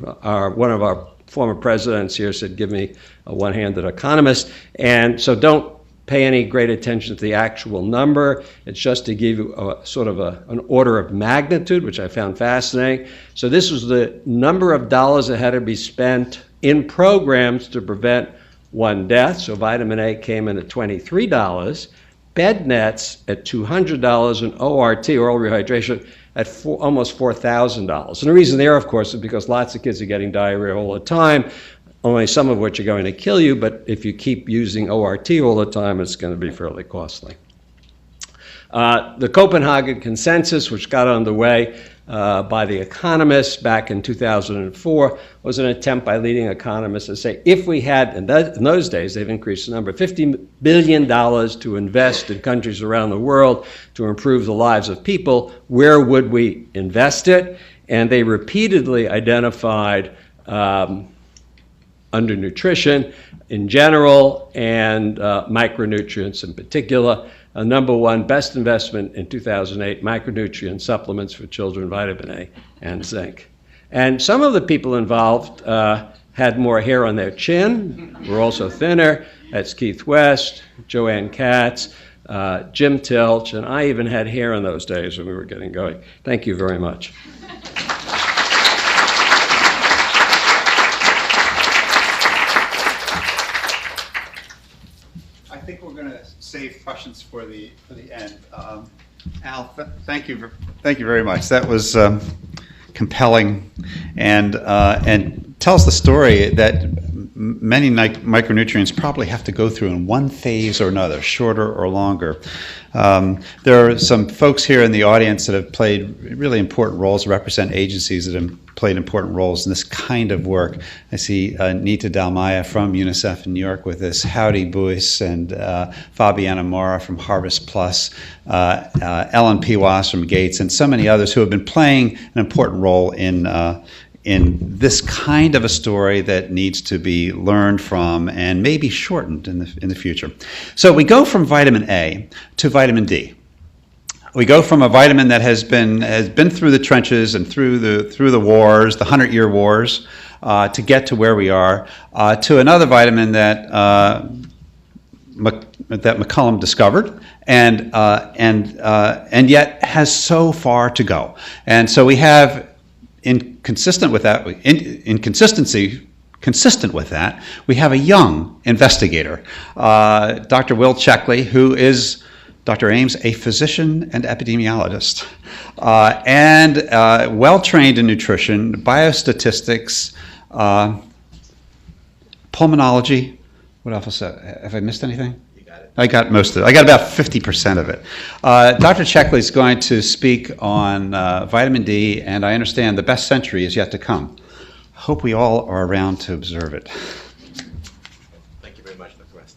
S7: One of our former presidents here said, "Give me a one-handed economist," and so don't pay any great attention to the actual number. It's just to give you an order of magnitude, which I found fascinating. So this was the number of dollars that had to be spent in programs to prevent one death. So vitamin A came in at $23, bed nets at $200, and ORT, oral rehydration, at almost $4,000. And the reason there, of course, is because lots of kids are getting diarrhea all the time, only some of which are going to kill you, but if you keep using ORT all the time, it's going to be fairly costly. The Copenhagen Consensus, which got underway by the economists back in 2004, was an attempt by leading economists to say, if we had, in those days, they've increased the number, $50 billion to invest in countries around the world to improve the lives of people, where would we invest it? And they repeatedly identified undernutrition in general and micronutrients in particular. Number one, best investment in 2008, micronutrient supplements for children, vitamin A and zinc. And some of the people involved had more hair on their chin, were also thinner. That's Keith West, Joanne Katz, Jim Tilch, and I even had hair in those days when we were getting going. Thank you very much.
S4: I think we're going to save questions for the end. Al, thank you very much. That was compelling, and tells the story that many micronutrients probably have to go through in one phase or another, shorter or longer. There are some folks here in the audience that have played really important roles, represent agencies that have played important roles in this kind of work. I see Nita Dalmaya from UNICEF in New York with this, Howdy Buis and Fabiana Mora from Harvest Plus, Ellen Piwas from Gates, and so many others who have been playing an important role in this kind of a story that needs to be learned from and maybe shortened in the future. So we go from vitamin A to vitamin D. We go from a vitamin that has been through the trenches and through the wars, the 100-year wars, to get to where we are, to another vitamin that McCollum discovered, and yet has so far to go. And so we have, consistent with that, we have a young investigator, Dr. Will Checkley, who is, Dr. Ames, a physician and epidemiologist, and well-trained in nutrition, biostatistics, pulmonology. What else? Have I missed anything? You got it. I got most of it. I got about 50% of it. Dr. Checkley is going to speak on vitamin D, and I understand the best century is yet to come. Hope we all are around to observe it.
S8: Thank you very much, Dr. West.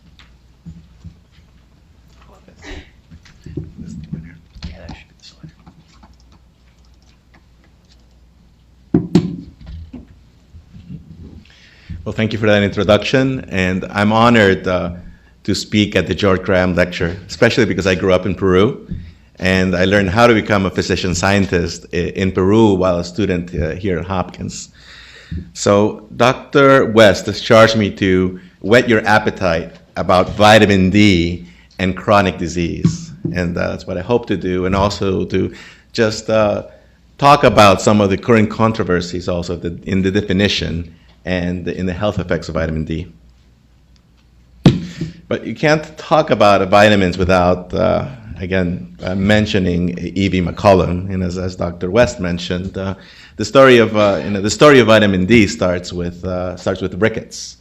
S8: Well, thank you for that introduction, and I'm honored to speak at the George Graham Lecture, especially because I grew up in Peru, and I learned how to become a physician-scientist in Peru while a student here at Hopkins. So Dr. West has charged me to whet your appetite about vitamin D and chronic disease, and that's what I hope to do, and also to just talk about some of the current controversies also in the definition and in the health effects of vitamin D. But you can't talk about vitamins without, mentioning E.V. McCollum. And as Dr. West mentioned, the story of vitamin D starts with rickets.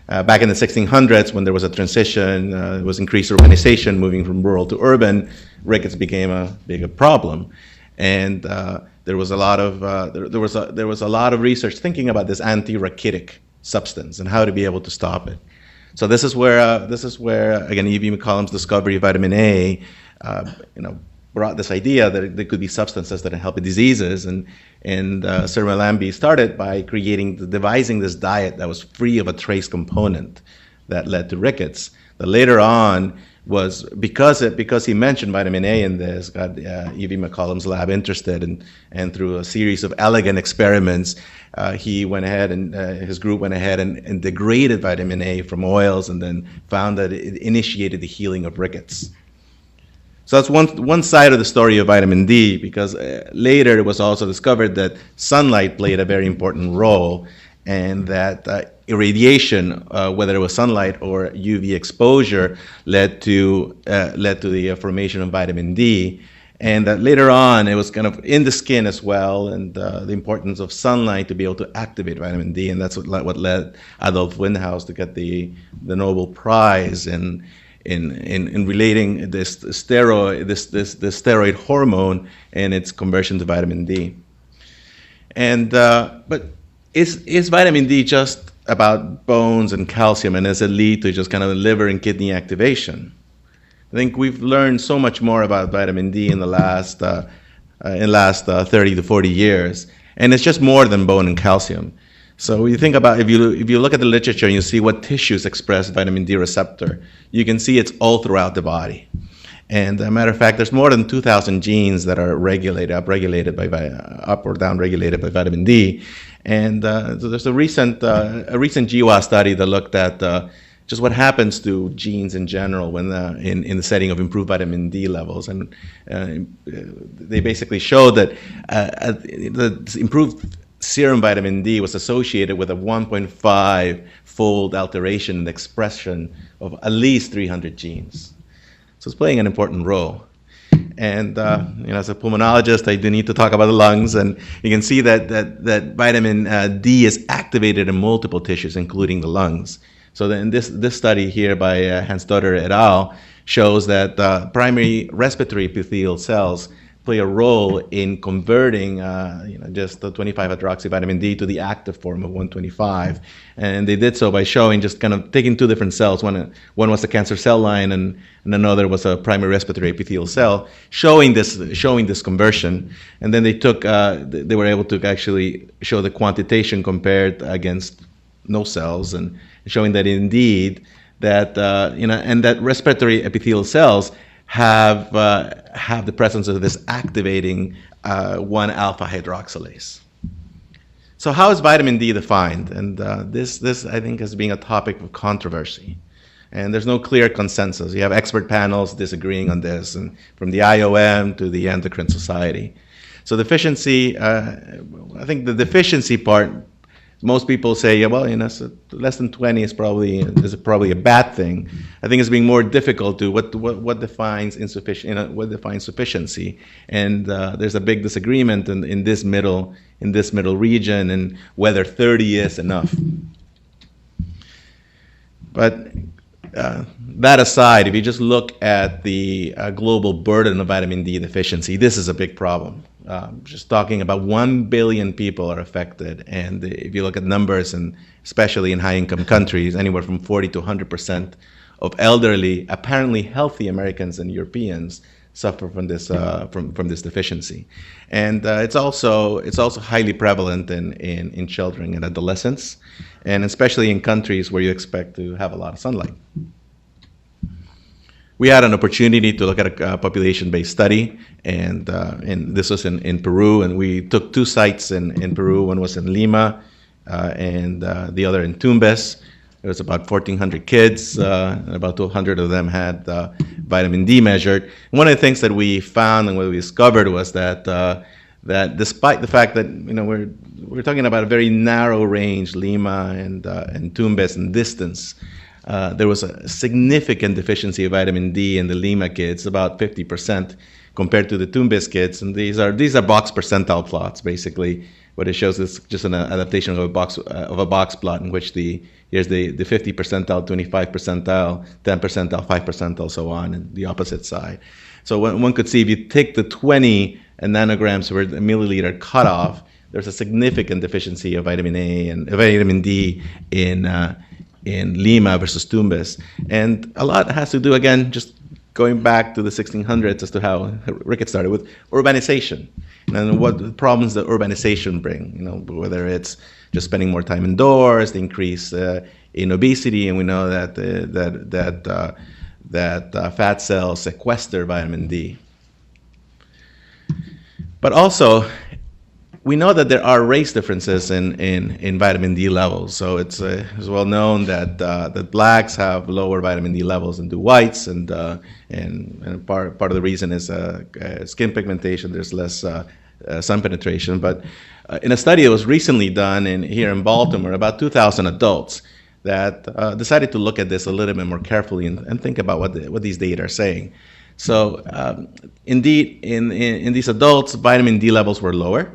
S8: Back in the 1600s, when there was a transition, it was increased urbanization, moving from rural to urban, rickets became a bigger problem. And there was a lot of there was a lot of research thinking about this anti-rachitic substance and how to be able to stop it. So this is where again E.V. McCollum's discovery of vitamin A, brought this idea that there could be substances that help with diseases, and Sir Malamby started by devising this diet that was free of a trace component that led to rickets. That later on was because he mentioned vitamin A in this, got E.V. McCollum's lab interested, and through a series of elegant experiments, he went ahead and his group went ahead and degraded vitamin A from oils, and then found that it initiated the healing of rickets. So that's one side of the story of vitamin D, because later it was also discovered that sunlight played a very important role, and that irradiation, whether it was sunlight or UV exposure, led to the formation of vitamin D, and that later on it was kind of in the skin as well, and the importance of sunlight to be able to activate vitamin D, and that's what led Adolf Windhaus to get the Nobel Prize in relating this steroid hormone and its conversion to vitamin D. And but is vitamin D just about bones and calcium, and does it lead to just kind of liver and kidney activation? I think we've learned so much more about vitamin D in the last 30 to 40 years, and it's just more than bone and calcium. So you think about, if you look at the literature and you see what tissues express vitamin D receptor, you can see it's all throughout the body. And as a matter of fact, there's more than 2,000 genes that are up or down regulated by vitamin D. And so there's a recent GWAS study that looked at just what happens to genes in general when in the setting of improved vitamin D levels. And they basically showed that the improved serum vitamin D was associated with a 1.5-fold alteration in the expression of at least 300 genes. So it's playing an important role. And as a pulmonologist, I do need to talk about the lungs, and you can see that vitamin D is activated in multiple tissues, including the lungs. So then this study here by Hansdotter et al. Shows that primary respiratory epithelial cells play a role in converting just the 25-hydroxyvitamin D to the active form of 125. And they did so by showing, just kind of taking two different cells. One was a cancer cell line, and another was a primary respiratory epithelial cell, showing this conversion. And then they were able to actually show the quantitation compared against no cells, and showing that indeed that and that respiratory epithelial cells have the presence of this activating 1-alpha hydroxylase. So how is vitamin D defined? And this I think is being a topic of controversy. And there's no clear consensus. You have expert panels disagreeing on this, and from the IOM to the Endocrine Society. So deficiency, I think the deficiency part, most people say, so less than 20 is probably a bad thing. I think it's being more difficult to what defines insufficient, what defines sufficiency, and there's a big disagreement in this middle region, and whether 30 is enough. But that aside, if you just look at the global burden of vitamin D deficiency, this is a big problem. Just talking about 1 billion people are affected, and if you look at numbers, and especially in high-income countries, anywhere from 40 to 100% of elderly, apparently healthy Americans and Europeans suffer from this deficiency, and it's also highly prevalent in children and adolescents, and especially in countries where you expect to have a lot of sunlight. We had an opportunity to look at a population-based study, and this was in Peru, and we took two sites in Peru. One was in Lima, and the other in Tumbes. There was about 1,400 kids, and about 200 of them had vitamin D measured. And one of the things that we found and what we discovered was that despite the fact that we're talking about a very narrow range, Lima and Tumbes in distance, there was a significant deficiency of vitamin D in the Lima kids, about 50% compared to the Tumbes kids. And these are box percentile plots, basically. What it shows is just an adaptation of a box plot in which here's the 50 percentile, 25 percentile, 10 percentile, 5 percentile, so on, and the opposite side. So one could see if you take the 20 nanograms per milliliter cutoff, there's a significant deficiency of vitamin A and vitamin D in Lima versus Tumbes. And a lot has to do, again, just going back to the 1600s as to how Ricketts started with urbanization and what problems that urbanization bring, whether it's just spending more time indoors, the increase in obesity, and we know that fat cells sequester vitamin D. But also, we know that there are race differences in vitamin D levels. So it's well known that blacks have lower vitamin D levels than do whites, and part of the reason is skin pigmentation. There's less sun penetration. But in a study that was recently done here in Baltimore, about 2,000 adults that decided to look at this a little bit more carefully and think about what these data are saying. So indeed, in these adults, vitamin D levels were lower.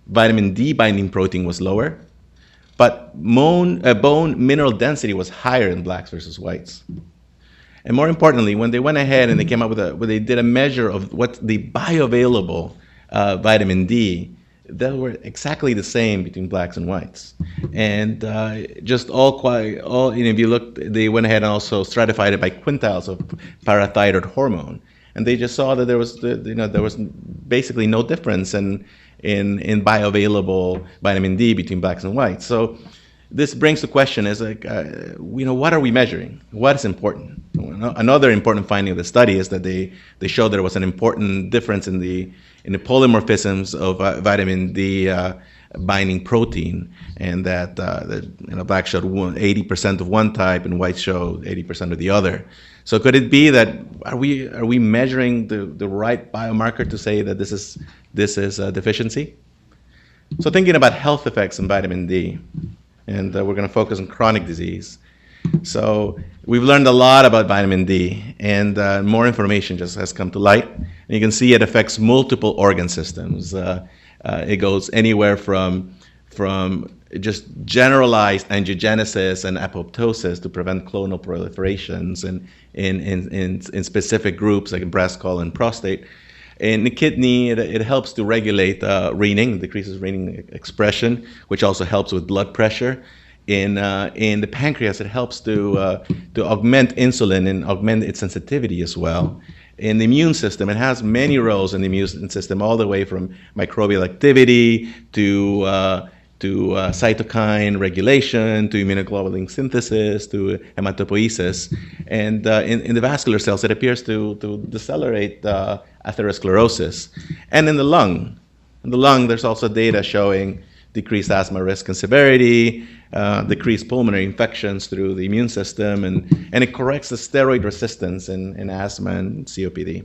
S8: Vitamin D binding protein was lower, but bone mineral density was higher in blacks versus whites. And more importantly, when they went ahead and they came up they did a measure of what the bioavailable vitamin D, they were exactly the same between blacks and whites. And if you look, they went ahead and also stratified it by quintiles of parathyroid hormone, and they just saw that there was basically no difference in bioavailable vitamin D between blacks and whites. So this brings the question is what are we measuring? What is important? Another important finding of the study is that they showed there was an important difference in the polymorphisms of vitamin D binding protein, and that blacks showed 80% of one type and whites showed 80% of the other. So could it be that are we measuring the right biomarker to say that this is a deficiency? So thinking about health effects in vitamin D, and we're going to focus on chronic disease. So we've learned a lot about vitamin D, and more information just has come to light. And you can see it affects multiple organ systems. It goes anywhere from just generalized angiogenesis and apoptosis to prevent clonal proliferations and in specific groups like breast, colon, prostate. In the kidney, it helps to regulate renin, decreases renin expression, which also helps with blood pressure. In the pancreas, it helps to augment insulin and augment its sensitivity as well. In the immune system, it has many roles in the immune system, all the way from microbial activity to cytokine regulation, to immunoglobulin synthesis, to hematopoiesis. And in the vascular cells, it appears to decelerate atherosclerosis. And in the lung, there's also data showing decreased asthma risk and severity, decreased pulmonary infections through the immune system, and it corrects the steroid resistance in asthma and COPD.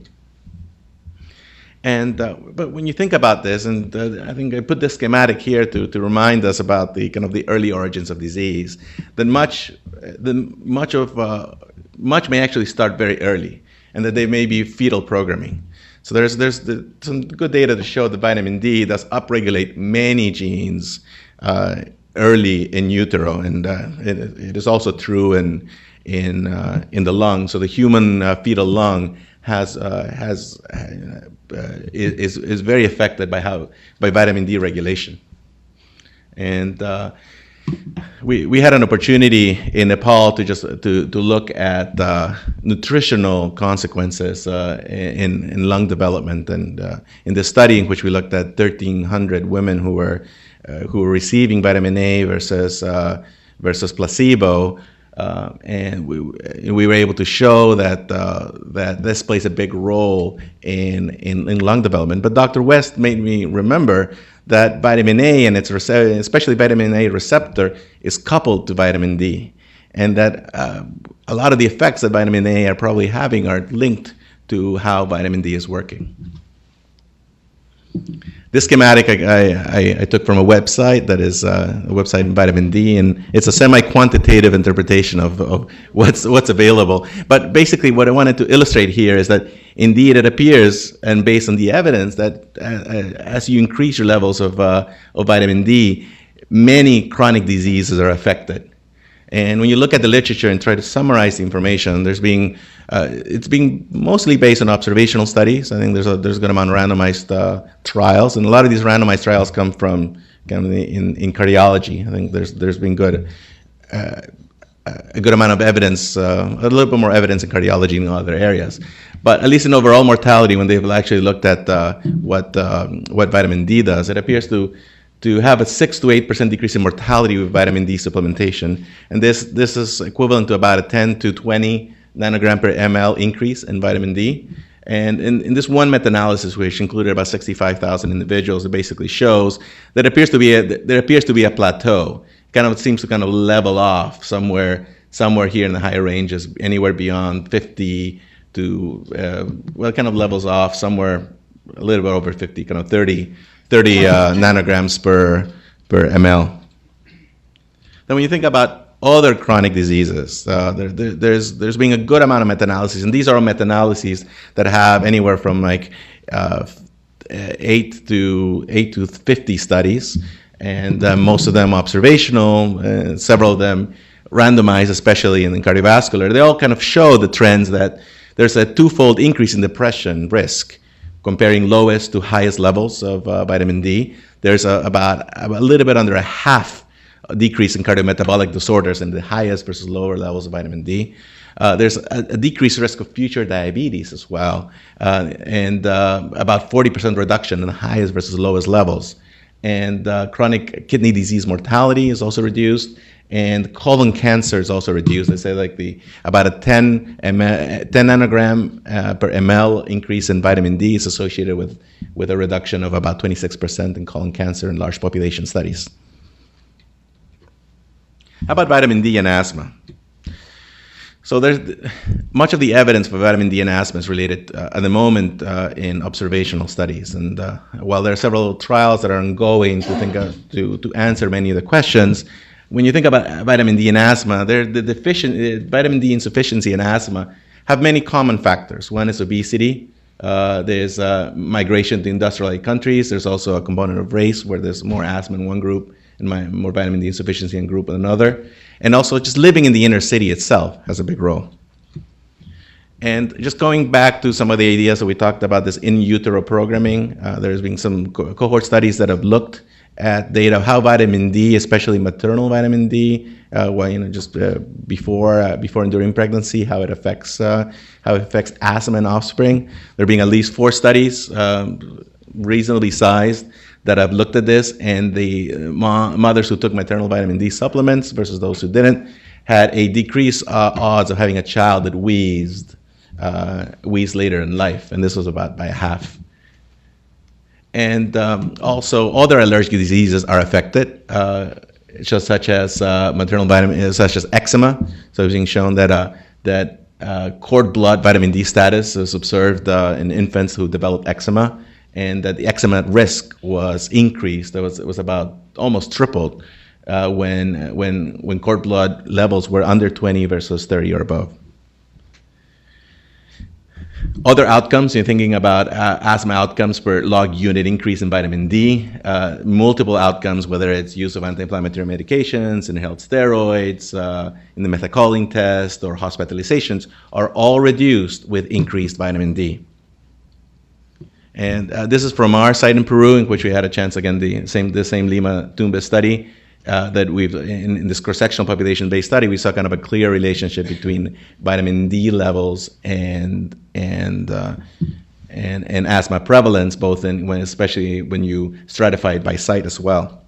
S8: And but when you think about this, and I think I put this schematic here to remind us about the kind of the early origins of disease, that much may actually start very early, and that they may be fetal programming. So there's some good data to show that vitamin D does upregulate many genes early in utero, and it is also true in the lung. So the human fetal lung is very affected by vitamin D regulation. And we had an opportunity in Nepal to look at nutritional consequences in lung development, and in this study in which we looked at 1,300 women who were receiving vitamin A versus placebo. And we were able to show that this plays a big role in lung development. But Dr. West made me remember that vitamin A and its especially vitamin A receptor is coupled to vitamin D, and that a lot of the effects that vitamin A are probably having are linked to how vitamin D is working. This schematic I took from a website that is a website in vitamin D, and it's a semi-quantitative interpretation of what's available. But basically what I wanted to illustrate here is that indeed it appears, and based on the evidence, that as you increase your levels of vitamin D, many chronic diseases are affected. And when you look at the literature and try to summarize the information, it's being mostly based on observational studies. I think there's a good amount of randomized trials, and a lot of these randomized trials come from in cardiology. I think there's been a good amount of evidence, a little bit more evidence in cardiology than in other areas. But at least in overall mortality, when they've actually looked at what vitamin D does, it appears to have a 6 to 8% decrease in mortality with vitamin D supplementation. And this is equivalent to about a 10 to 20 nanogram per ml increase in vitamin D. And in this one meta-analysis, which included about 65,000 individuals, it basically shows that there appears to be a plateau. It seems to kind of level off somewhere here in the higher ranges, anywhere beyond 50 to, it kind of levels off somewhere a little bit over 50, kind of 30 nanograms per ml. Then when you think about other chronic diseases, there's been a good amount of meta-analyses, and these are meta-analyses that have anywhere from like 8 to 50 studies, and most of them observational, several of them randomized, especially in cardiovascular. They all kind of show the trends that there's a twofold increase in depression risk comparing lowest to highest levels of vitamin D. There's about a little bit under a half decrease in cardiometabolic disorders in the highest versus lower levels of vitamin D. There's a decreased risk of future diabetes as well, and about 40% reduction in the highest versus lowest levels. And chronic kidney disease mortality is also reduced, and colon cancer is also reduced. They say about a 10 nanogram per ml increase in vitamin D is associated with a reduction of about 26% in colon cancer in large population studies. How about vitamin D and asthma? So there's much of the evidence for vitamin D and asthma is related at the moment in observational studies. And while there are several trials that are ongoing to answer many of the questions, when you think about vitamin D and asthma, vitamin D insufficiency and asthma have many common factors. One is obesity. There's migration to industrialized countries. There's also a component of race where there's more asthma in one group and more vitamin D insufficiency in group in another. And also just living in the inner city itself has a big role. And just going back to some of the ideas that we talked about, this in utero programming, there's been some cohort studies that have looked at data of how vitamin D, especially maternal vitamin D, before and during pregnancy, how it affects asthma in offspring. There have been at least 4 studies, reasonably sized, that have looked at this, and the mothers who took maternal vitamin D supplements versus those who didn't had a decreased odds of having a child that wheezed later in life, and this was about by half. And also, other allergic diseases are affected, such as maternal vitamin, such as eczema. So it's being shown that cord blood vitamin D status is observed in infants who develop eczema, and that the eczema risk was increased. It was about almost tripled when cord blood levels were under 20 versus 30 or above. Other outcomes, you're thinking about asthma outcomes per log unit increase in vitamin D, multiple outcomes, whether it's use of anti-inflammatory medications, inhaled steroids, in the methacholine test, or hospitalizations, are all reduced with increased vitamin D. And this is from our site in Peru, in which we had a chance, again, the same Lima Tumbes study, that we've, in this cross-sectional population-based study, we saw kind of a clear relationship between vitamin D levels and asthma prevalence, both especially when you stratify it by site as well.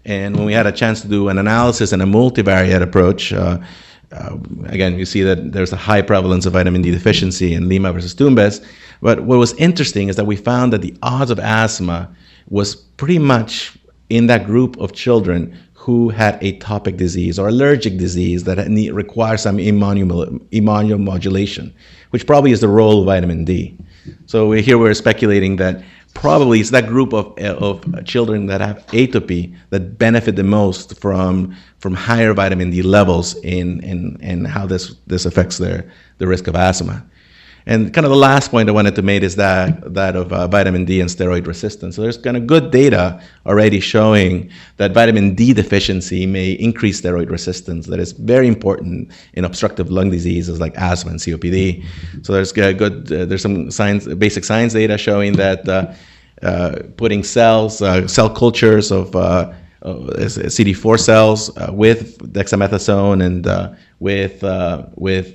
S8: And when we had a chance to do an analysis and a multivariate approach, again, you see that there's a high prevalence of vitamin D deficiency in Lima versus Tumbes. But what was interesting is that we found that the odds of asthma was pretty much in that group of children who had atopic disease or allergic disease that requires some immunomodulation, which probably is the role of vitamin D. So we're speculating that probably it's that group of children that have atopy that benefit the most from higher vitamin D levels in how this affects the risk of asthma. And kind of the last point I wanted to make is that of vitamin D and steroid resistance. So there's kind of good data already showing that vitamin D deficiency may increase steroid resistance. That is very important in obstructive lung diseases like asthma and COPD. So there's some basic science data showing that putting cell cultures of CD4 cells with dexamethasone and with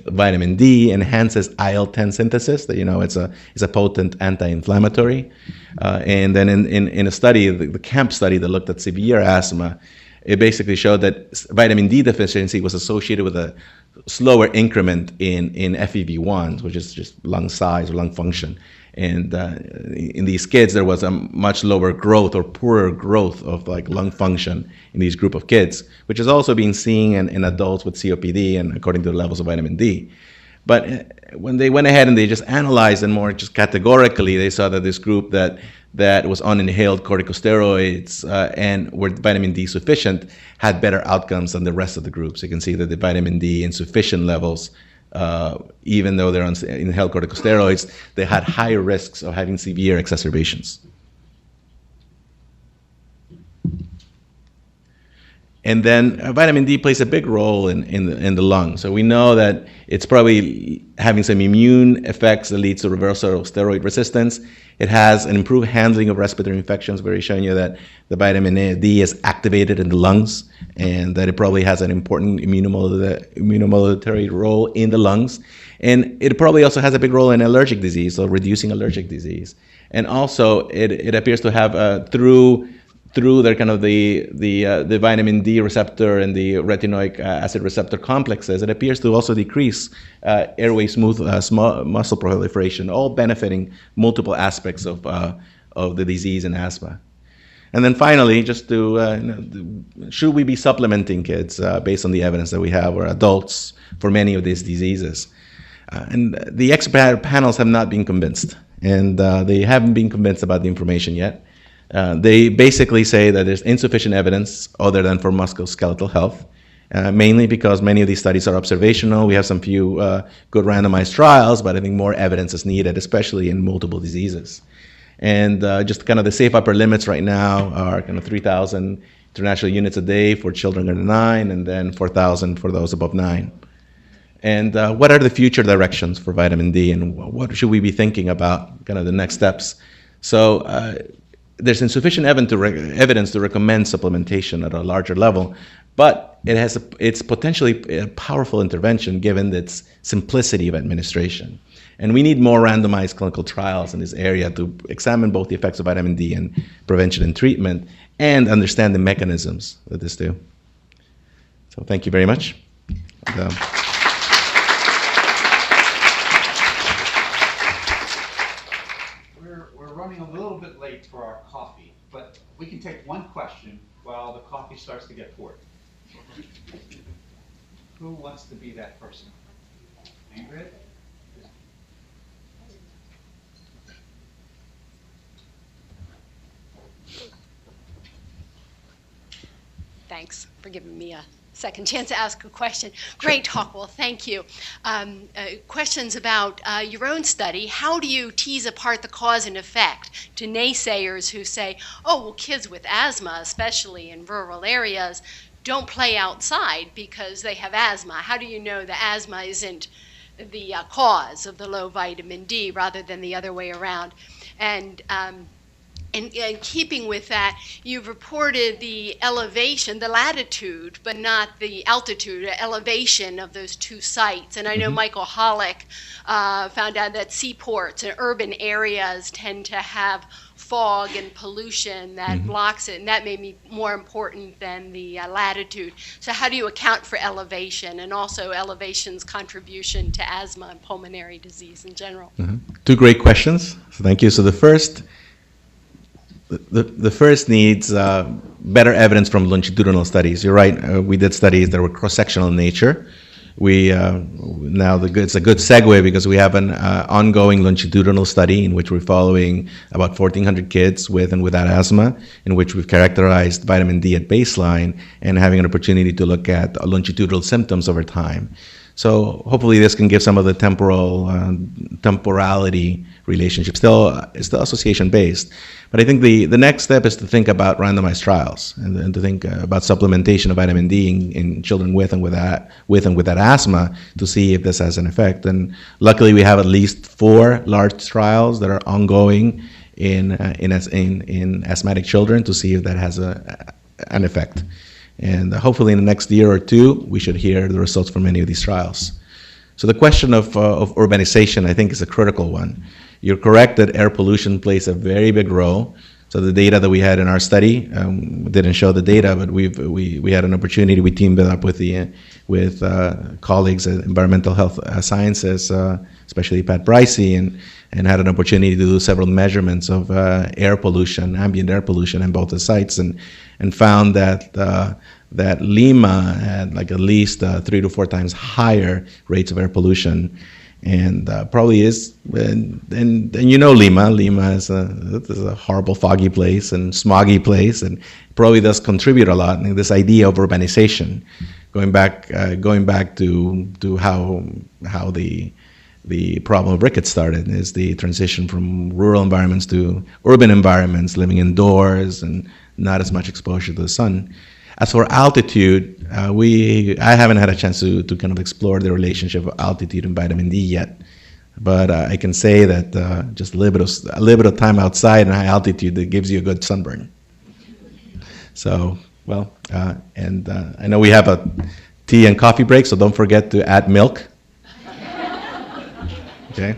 S8: vitamin D enhances IL-10 synthesis. That it's a potent anti-inflammatory. And then in a study, the CAMP study that looked at severe asthma, it basically showed that vitamin D deficiency was associated with a slower increment in FEV1, which is just lung size or lung function. And in these kids, there was a much lower growth or poorer growth of lung function in these group of kids, which is also being seen in adults with COPD and according to the levels of vitamin D. But when they went ahead and they just analyzed and more just categorically, they saw that this group that was on inhaled corticosteroids and were vitamin D sufficient had better outcomes than the rest of the groups. You can see that the vitamin D insufficient levels, even though they're on inhaled corticosteroids, they had higher risks of having severe exacerbations. And then vitamin D plays a big role in the lung. So we know that it's probably having some immune effects that leads to reversal of steroid resistance. It has an improved handling of respiratory infections, where it's showing you that the vitamin D is activated in the lungs, and that it probably has an important immunomodulatory role in the lungs. And it probably also has a big role in allergic disease, so reducing allergic disease. And also, it appears to have through their kind of the vitamin D receptor and the retinoic acid receptor complexes, it appears to also decrease airway smooth muscle proliferation, all benefiting multiple aspects of the disease and asthma. And then finally, just should we be supplementing kids based on the evidence that we have, or adults, for many of these diseases? And the expert panels have not been convinced, and they haven't been convinced about the information yet. They basically say that there's insufficient evidence other than for musculoskeletal health, mainly because many of these studies are observational. We have some few good randomized trials, but I think more evidence is needed, especially in multiple diseases. And just kind of the safe upper limits right now are kind of 3,000 international units a day for children under 9, and then 4,000 for those above 9. And what are the future directions for vitamin D, and what should we be thinking about, kind of the next steps? So there's insufficient evidence to recommend supplementation at a larger level, but it's potentially a powerful intervention given its simplicity of administration. And we need more randomized clinical trials in this area to examine both the effects of vitamin D and prevention and treatment, and understand the mechanisms that this do. So thank you very much. And,
S4: We're running a little bit late for our coffee, but we can take one question while the coffee starts to get poured. Who wants to be that person? Ingrid?
S9: Thanks for giving me a second chance to ask a question. Great talk, well, thank you. Questions about your own study. How do you tease apart the cause and effect to naysayers who say, oh, well, kids with asthma, especially in rural areas, don't play outside because they have asthma? How do you know the asthma isn't the cause of the low vitamin D rather than the other way around? And in keeping with that, you've reported the elevation, the latitude, but not the altitude, the elevation of those two sites. And I know Michael Hollick found out that seaports and urban areas tend to have fog and pollution that blocks it, and that may be more important than the latitude. So how do you account for elevation, and also elevation's contribution to asthma and pulmonary disease in general?
S8: Two great questions. So thank you. So the first needs better evidence from longitudinal studies. You're right. We did studies that were cross-sectional in nature. It's a good segue because we have an ongoing longitudinal study in which we're following about 1,400 kids with and without asthma, in which we've characterized vitamin D at baseline and having an opportunity to look at longitudinal symptoms over time. So hopefully this can give some of the temporality relationship. It's still association based, but I think the next step is to think about randomized trials and to think about supplementation of vitamin D in children with and without asthma to see if this has an effect. And luckily we have at least 4 large trials that are ongoing in asthmatic children to see if that has an effect. And hopefully in the next year or 2, we should hear the results from many of these trials. So the question of urbanization, I think, is a critical one. You're correct that air pollution plays a very big role. So the data that we had in our study didn't show the data, but we had an opportunity. We teamed up with colleagues at Environmental Health Sciences, especially Pat Bricey, and had an opportunity to do several measurements of air pollution, ambient air pollution in both the sites, and found that Lima had like at least 3 to 4 times higher rates of air pollution, and probably is, and you know Lima is a horrible foggy place and smoggy place, and probably does contribute a lot. And this idea of urbanization, going back to how the problem of rickets started, is the transition from rural environments to urban environments, living indoors and not as much exposure to the sun. As for altitude, I haven't had a chance to kind of explore the relationship of altitude and vitamin D yet, but I can say that just a little bit of time outside in high altitude, that gives you a good sunburn. So, well, and I know we have a tea and coffee break, so don't forget to add milk. Okay.